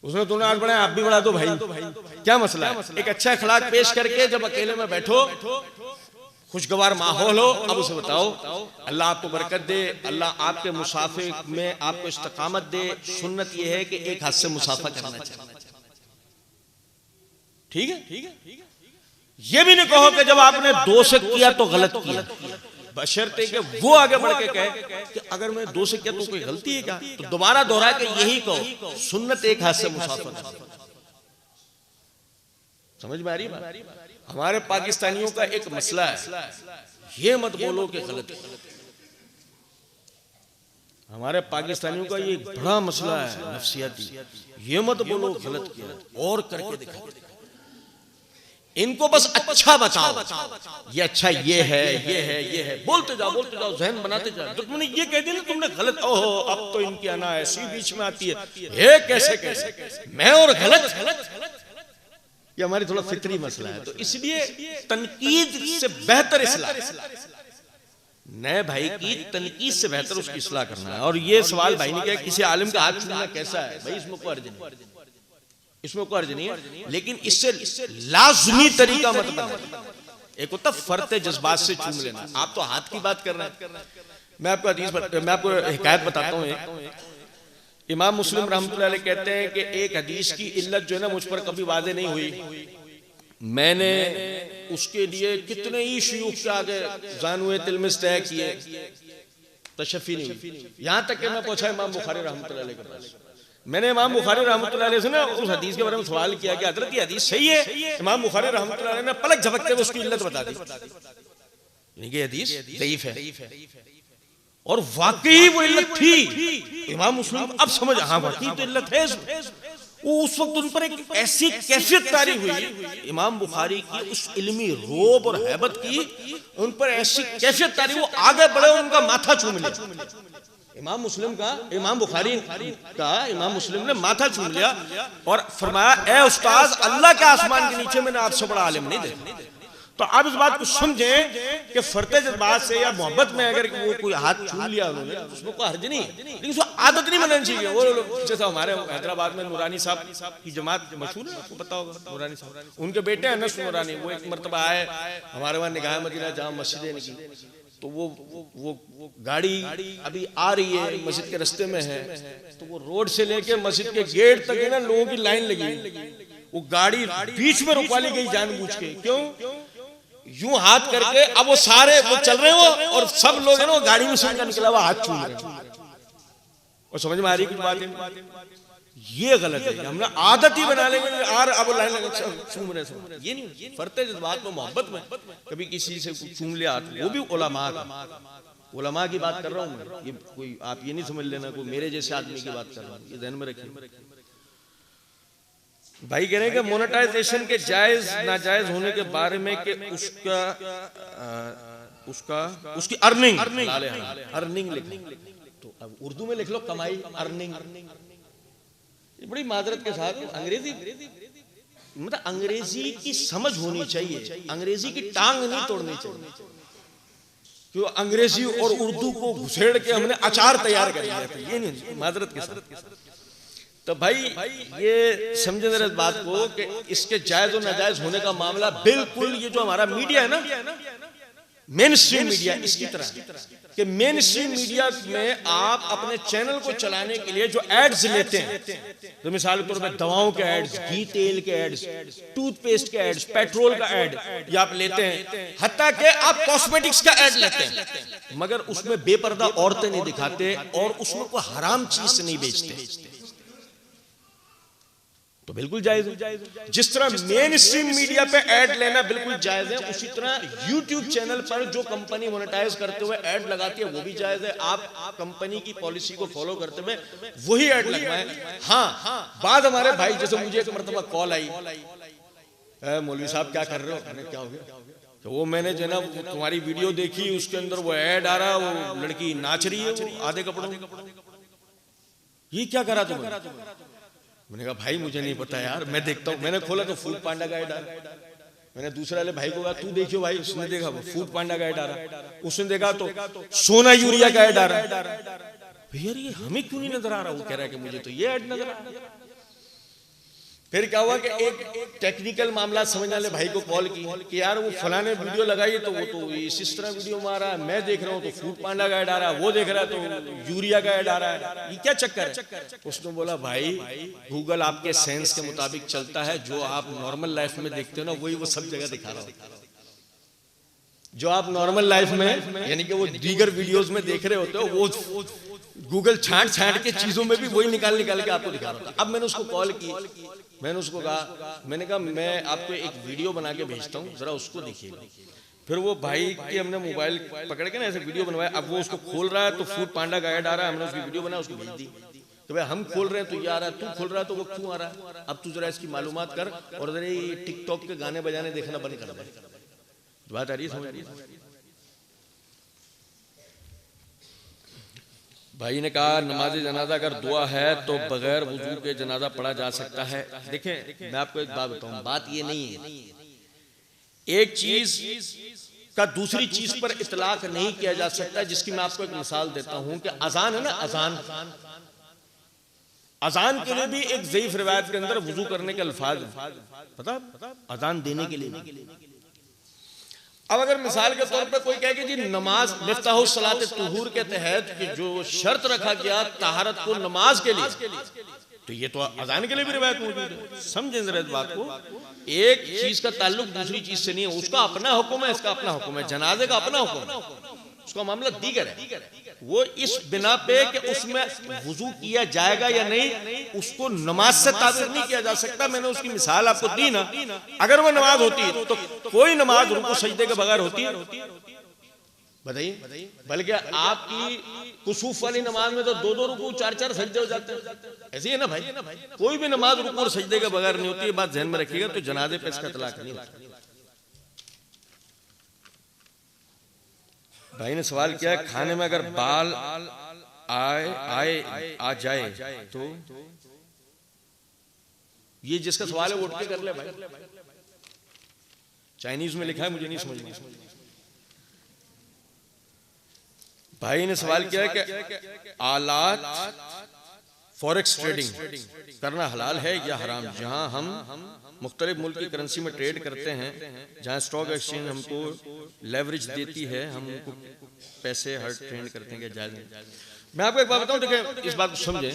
S1: उसने दोनों हाथ बढ़ाए, आप भी बढ़ा दो भाई, क्या मसला है? एक अच्छा अखलाक पेश करके जब अकेले में बैठो, खुशगवार माहौल हो, अब उसे बताओ अल्लाह आपको बरकत दे, अल्लाह आपके मुसाफे में आपको इस्तकामत दे। सुन्नत यह है कि एक हाथ से मुसाफा करना चाहिए, ठीक है। ये भी नहीं कहो कि जब आपने 2 से किया तो गलत किया, बशर्ते कि वो आगे बढ़ के कहे कि अगर मैं 2 से किया तो कोई गलती है क्या, तो दोबारा दोहरा के यही कहो, सुन्नत एक हाथ से मुसाफा। समझ में आ रही बात? हमारे पाकिस्तानियों का एक मसला है, ये मत बोलो कि गलत है। हमारे पाकिस्तानियों का ये बड़ा मसला है नफ्सियाती, ये मत बोलो गलत किया और करके दिखाओ। इनको बस अच्छा बताओ, ये अच्छा ये है, बोलते जाओ, जहन बनाते जाओ। तो तुमने ये कह दिया ना तुमने गलत, ओहो अब तो इनकी आना ऐसी बीच में आती है, ये कैसे मैं और गलत। ये हमारी थोड़ा फितरी मसला है, तो इसलिए तनकीद से बेहतर इस्लाह, नए भाई की तनकीद से बेहतर उसकी इस्लाह करना है। और ये सवाल भाई ने किया किसी आलिम का हाथ चूमना कैसा है, भाई इसमें कोई अर्ज नहीं है, लेकिन इससे लाजमी तरीका मत बनाना। एक होता फर्ते जज्बात से चूम लेना, आप तो हाथ की बात कर रहे हैं। मैं आपको हिकायत बताता हूँ। इमाम मुस्लिम रहमतुल्लाह अलैह कहते हैं कि एक हदीस की इल्लत जो है ना मुझ पर कभी वाज़े नहीं हुई, मैंने उसके लिए कितने ही शयूख के आगे जानुए तिलमिस तय किए, तशफ़ी नहीं हुई। यहाँ तक कि मैं पहुंचा इमाम बुखारी रहमतुल्लाह अलैह के पास। मैंने इमाम बुखारी रहमतुल्लाह अलैह से ना उस हदीस के बारे में सवाल किया कि हज़रत ये हदीस सही है? इमाम बुखारी रहमतुल्लाह अलैह ने पलक झपकते हुए उसकी इल्लत बता दी। ये हदीस ज़ईफ है। और वाकई वो इल्लत थी। इमाम मुस्लिम अब समझ, हाँ वाकई तो इल्लत है। वो उस वक्त उन पर एक ऐसी कैफियत तारी हुई, इमाम बुखारी की उस इल्मी रोब और हैबत की उन पर ऐसी कैफियत तारी, वो आगे बढ़े और उनका माथा चूम लिया। इमाम मुस्लिम का, इमाम बुखारी का इमाम मुस्लिम ने माथा चूम लिया और फरमाया, ए उस्ताद, अल्लाह के आसमान के नीचे मैंने आपसे बड़ा आलिम नहीं देखा। तो आप इस बात को समझें कि फरते जज्बात से या मोहब्बत में अगर वो कोई हाथ छू लिया उन्होंने, तो उसमें कोई हर्ज नहीं है, लेकिन उसको आदत नहीं बनानी चाहिए। वो जैसा हमारे हैदराबाद में नूरानी साहब की जमात मशहूर है, आपको पता होगा, नूरानी साहब, उनके बेटे हैं अनस नूरानी। वो एक मरतबा आए हमारे वहाँ निगाह मदीना जहाँ मस्जिद है इनकी, तो वो गाड़ी अभी आ रही है, मस्जिद के रास्ते में है, तो वो रोड से लेके मस्जिद के गेट तक ना लोगों की लाइन लगी। वो गाड़ी बीच में रुकवा ली गई जानबूझ के। क्यों? यूं हाथ करके, अब वो सारे वो चल रहे हो और सब लोग है ना गाड़ी में से निकला हुआ हाथ चूम रहे हैं। और समझ में आ रही कुछ बात है? ये गलत है। हमने आदत ही बना लेंगे यार, अब लाइन चूम रहे, ये नहीं। फरते जज्बात में, मोहब्बत में कभी किसी से चूम लिया, वो भी उलमा की बात कर रहा हूँ मैं। ये कोई आप ये नहीं समझ लेना कोई मेरे जैसे आदमी की बात कर रहा हूँ, ये ध्यान में रखिए। भाई कह रहे हैं कि मोनेटाइजेशन के जायज नाजायज होने के बारे में कि उसकी अर्निंग लिख, तो अब उर्दू में लिख लो कमाई, अर्निंग। बड़ी माजरत के साथ अंग्रेजी, मतलब अंग्रेजी की समझ होनी चाहिए, अंग्रेजी की टांग नहीं तोड़नी चाहिए। क्यों अंग्रेजी और उर्दू को घुसेड़ के हमने अचार तैयार कर लिया था, ये नहीं, माजरत के साथ। तो भाई ये समझे जरा इस बात को कि इसके जायज और नाजायज होने का मामला बिल्कुल, ये जो हमारा मीडिया है ना, मेन स्ट्रीम मीडिया, इसकी तरह कि मेन स्ट्रीम मीडिया में आप अपने चैनल को चलाने के लिए जो एड्स लेते हैं, तो मिसाल के तौर पर दवाओं के एड्स, घी तेल के एड्स, टूथपेस्ट के एड्स, पेट्रोल का एड या आप लेते हैं, हत्ता कि आप कॉस्मेटिक्स का एड लेते हैं, मगर उसमें बेपर्दा औरतें नहीं दिखाते और उसमें कोई हराम चीज नहीं बेचते, तो बिल्कुल जायज है। जिस तरह मेन स्ट्रीम मीडिया पे ऐड लेना बिल्कुल जायज है, उसी तरह यूट्यूब चैनल पर जो कंपनी मोनेटाइज करते हुए ऐड लगाती है वो भी जायज है। आप कंपनी की पॉलिसी को फॉलो करते हुए वही ऐड लगवाएं। हाँ, बाद हमारे भाई, जैसे मुझे एक मरतबा कॉल आई, मौलवी साहब क्या कर रहे हो, मैंने क्या हो गया, तो वो मैंने जो ना तुम्हारी वीडियो देखी, उसके अंदर वो ऐड आ रहा, वो लड़की नाच रही है वो आधे कपड़ों, ये क्या करा तुमने? मैंने कहा भाई मुझे नहीं पता यार, मैं देखता हूँ। मैंने खोला तो फूड पांडा का ऐड आ रहा। मैंने दूसरे वाले भाई को कहा तू देखियो भाई, उसने देखा वो फूड पांडा का ऐड आ रहा, उसने देखा तो सोना यूरिया का ऐड आ रहा है। भैया ये हमें क्यों नहीं नजर आ रहा? वो कह रहा है कि मुझे तो ये ऐड नजर आ रहा है। फिर क्या हुआ कि एक टेक्निकल मामला समझने वाले भाई को कॉल की कि यार वो फलाने वीडियो लगाई तो वो तो इस तरह वीडियो में आ रहा है, मैं देख रहा हूँ तो फूड पांडा का ऐड आ रहा है, वो देख रहा है तो यूरिया का ऐड आ रहा है, ये क्या चक्कर है? उसने बोला भाई गूगल आपके सेंस के मुताबिक चलता है, जो आप नॉर्मल लाइफ में देखते हो ना वही वो सब जगह दिखा रहा है। जो आप नॉर्मल लाइफ में यानी कि वो दीगर वीडियोस में देख रहे होते हो, वो गूगल छांट के चीजों में भी वही निकाल के आपको दिखा रहा था। अब मैंने उसको कॉल की, मैंने उसको कहा, मैंने कहा मैं आपको एक वीडियो बना के भेजता हूँ, जरा उसको देखिएगा। फिर वो भाई के हमने मोबाइल पकड़ के ना ऐसे वीडियो बनवाया। अब वो उसको खोल रहा है तो फूड पांडा का ऐड आ रहा है, हमने उसकी वीडियो बनाया, उसको भेज दी। तो भाई हम खोल रहे हैं तो ये आ रहा है, तू खोल रहा है तो वो क्यों आ रहा है? अब तू जरा इसकी मालूमात कर और जरा ये टिकटॉक के गाने बजाने देखना बंद कर दे। बात आ रही है समझ? भाई ने कहा नमाज जनाजा अगर दुआ है तो बगैर वुजू के जनाजा पढ़ा जा सकता है। देखें मैं आपको एक बात बताऊं, बात ये नहीं है एक चीज का दूसरी चीज पर इतलाक नहीं किया जा सकता, जिसकी मैं आपको एक मिसाल देता हूं कि अजान है ना, अजान के लिए भी एक ज़ईफ रिवायत के अंदर वुजू करने के अल्फाज पता अजान देने के लिए। अब अगर मिसाल के तौर पे कोई कहे कि जी नमाज मिफ्ताहुस सलात तुहूर के तहत कि जो शर्त रखा गया तहारत को नमाज के लिए, तो ये तो अजान के लिए भी रिवायत मौजूद है। समझें जरा इस बात को, एक चीज का ताल्लुक दूसरी चीज से नहीं है। उसका अपना हुक्म है, इसका अपना हुक्म है, जनाजे का अपना हुक्म है, उसका मामला दीगर है। वो इस बिना पे कि उसमें वुजू किया जाएगा या नहीं, उसको नमाज से ताबीर नहीं किया जा सकता। मैंने उसकी मिसाल आपको दी ना, अगर वो नमाज होती तो कोई नमाज रुकू सजदे के बगैर होती है? बताइए। बल्कि आपकी कुसूफ वाली नमाज में तो 2-2 रुकू 4-4 सजदे हो जाते हैं। ऐसे ही है ना भाई, कोई भी नमाज रुकू और सजदे के बगैर नहीं होती, ये बात ध्यान में रखिएगा। तो जनाजे पे इसका इतलाक नहीं होता। भाई ने सवाल किया है, खाने में अगर बाल आ जाए तो, ये जिसका सवाल है वो उठ के कर ले भाई। चाइनीज में लिखा है, मुझे नहीं समझ में। भाई ने सवाल किया कि आलात फॉरेक्स ट्रेडिंग करना हलाल है या हराम। जहां हम मुख्तलिफ मुल्क की करेंसी में ट्रेड करते हैं, जहां स्टॉक एक्सचेंज हमको लेवरेज देती है, हम उनको पैसे हर ट्रेड करते हैं, जायज नहीं। मैं आपको एक बात बताऊं, देखिए इस बात को समझें।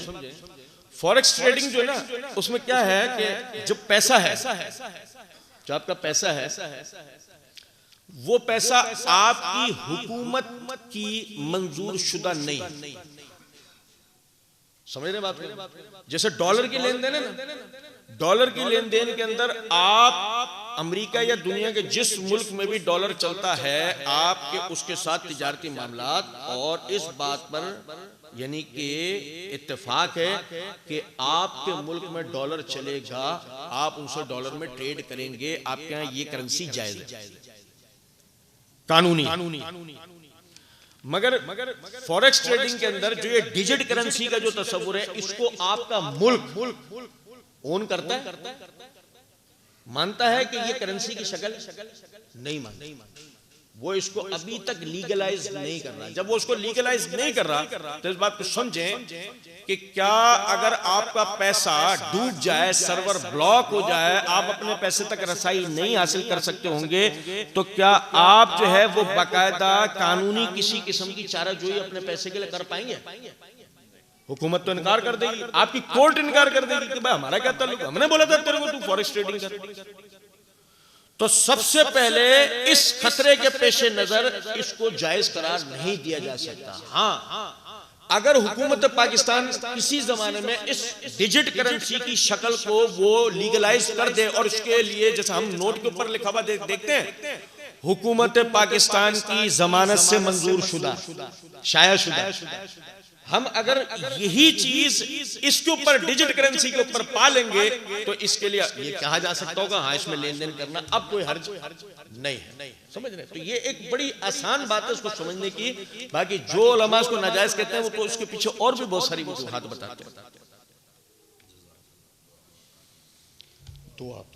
S1: फॉरेक्स ट्रेडिंग जो है ना, उसमें क्या है कि जो पैसा है, जो आपका पैसा है, वो पैसा आपकी हुकूमत की मंजूर शुदा नहीं। समझ रहे बात? जैसे डॉलर की लेन देन है ना, डॉलर की लेन देन के अंदर आप अमेरिका या दुनिया के जिस मुल्क में भी डॉलर चलता है, आपके उसके साथ तिजारती मामलात और इस बात पर यानी कि इत्तेफाक है कि आपके मुल्क में डॉलर चलेगा, आप उनसे डॉलर में ट्रेड करेंगे, आपके यहाँ ये करेंसी जायज है, कानूनी। मगर फॉरेक्स ट्रेडिंग के अंदर जो ये डिजिट करेंसी का जो तस्वुर है, इसको आपका मुल्क ओन करता है, मानता है कि ये करेंसी की शक्ल नहीं मानता। वो इसको अभी तक लीगलाइज नहीं कर रहा। जब वो उसको लीगलाइज नहीं कर रहा, तो इस बात को समझें कि क्या अगर आपका पैसा डूब जाए, सर्वर ब्लॉक हो जाए, आप अपने पैसे तक रसाई नहीं हासिल कर सकते होंगे, तो क्या आप जो है वो बाकायदा कानूनी किसी किस्म की चाराजोई अपने पैसे के लिए कर पाएंगे? हुकूमत तो इनकार कर देगी, आपकी कोर्ट इनकार कर देगी कि भाई हमारा क्या ताल्लुक, हमने बोला था तेरे को तू फॉरेक्स ट्रेडिंग कर। तो सबसे पहले इस खतरे के पेश नजर इसको जायज करार नहीं दिया जा सकता। हाँ, अगर हुकूमत पाकिस्तान किसी जमाने में इस डिजिट करेंसी की शक्ल को वो लीगलाइज कर दे, और उसके लिए जैसे हम नोट के ऊपर लिखा हुआ देखते हैं, हुकूमत पाकिस्तान की जमानत से मंजूर शुदा, शाया शुदा, हम अगर यही चीज इसके ऊपर डिजिट करेंसी के ऊपर पा लेंगे, तो इसके लिए ये कहा जा सकता होगा हाँ इसमें लेन देन करना अब कोई हर्ज नहीं है। समझ रहे? तो ये एक बड़ी आसान बात है उसको समझने की। बाकी जो उलमा इसको नाजायज कहते हैं, वो तो इसके पीछे और भी बहुत सारी वजूहात बताते हैं। तो आप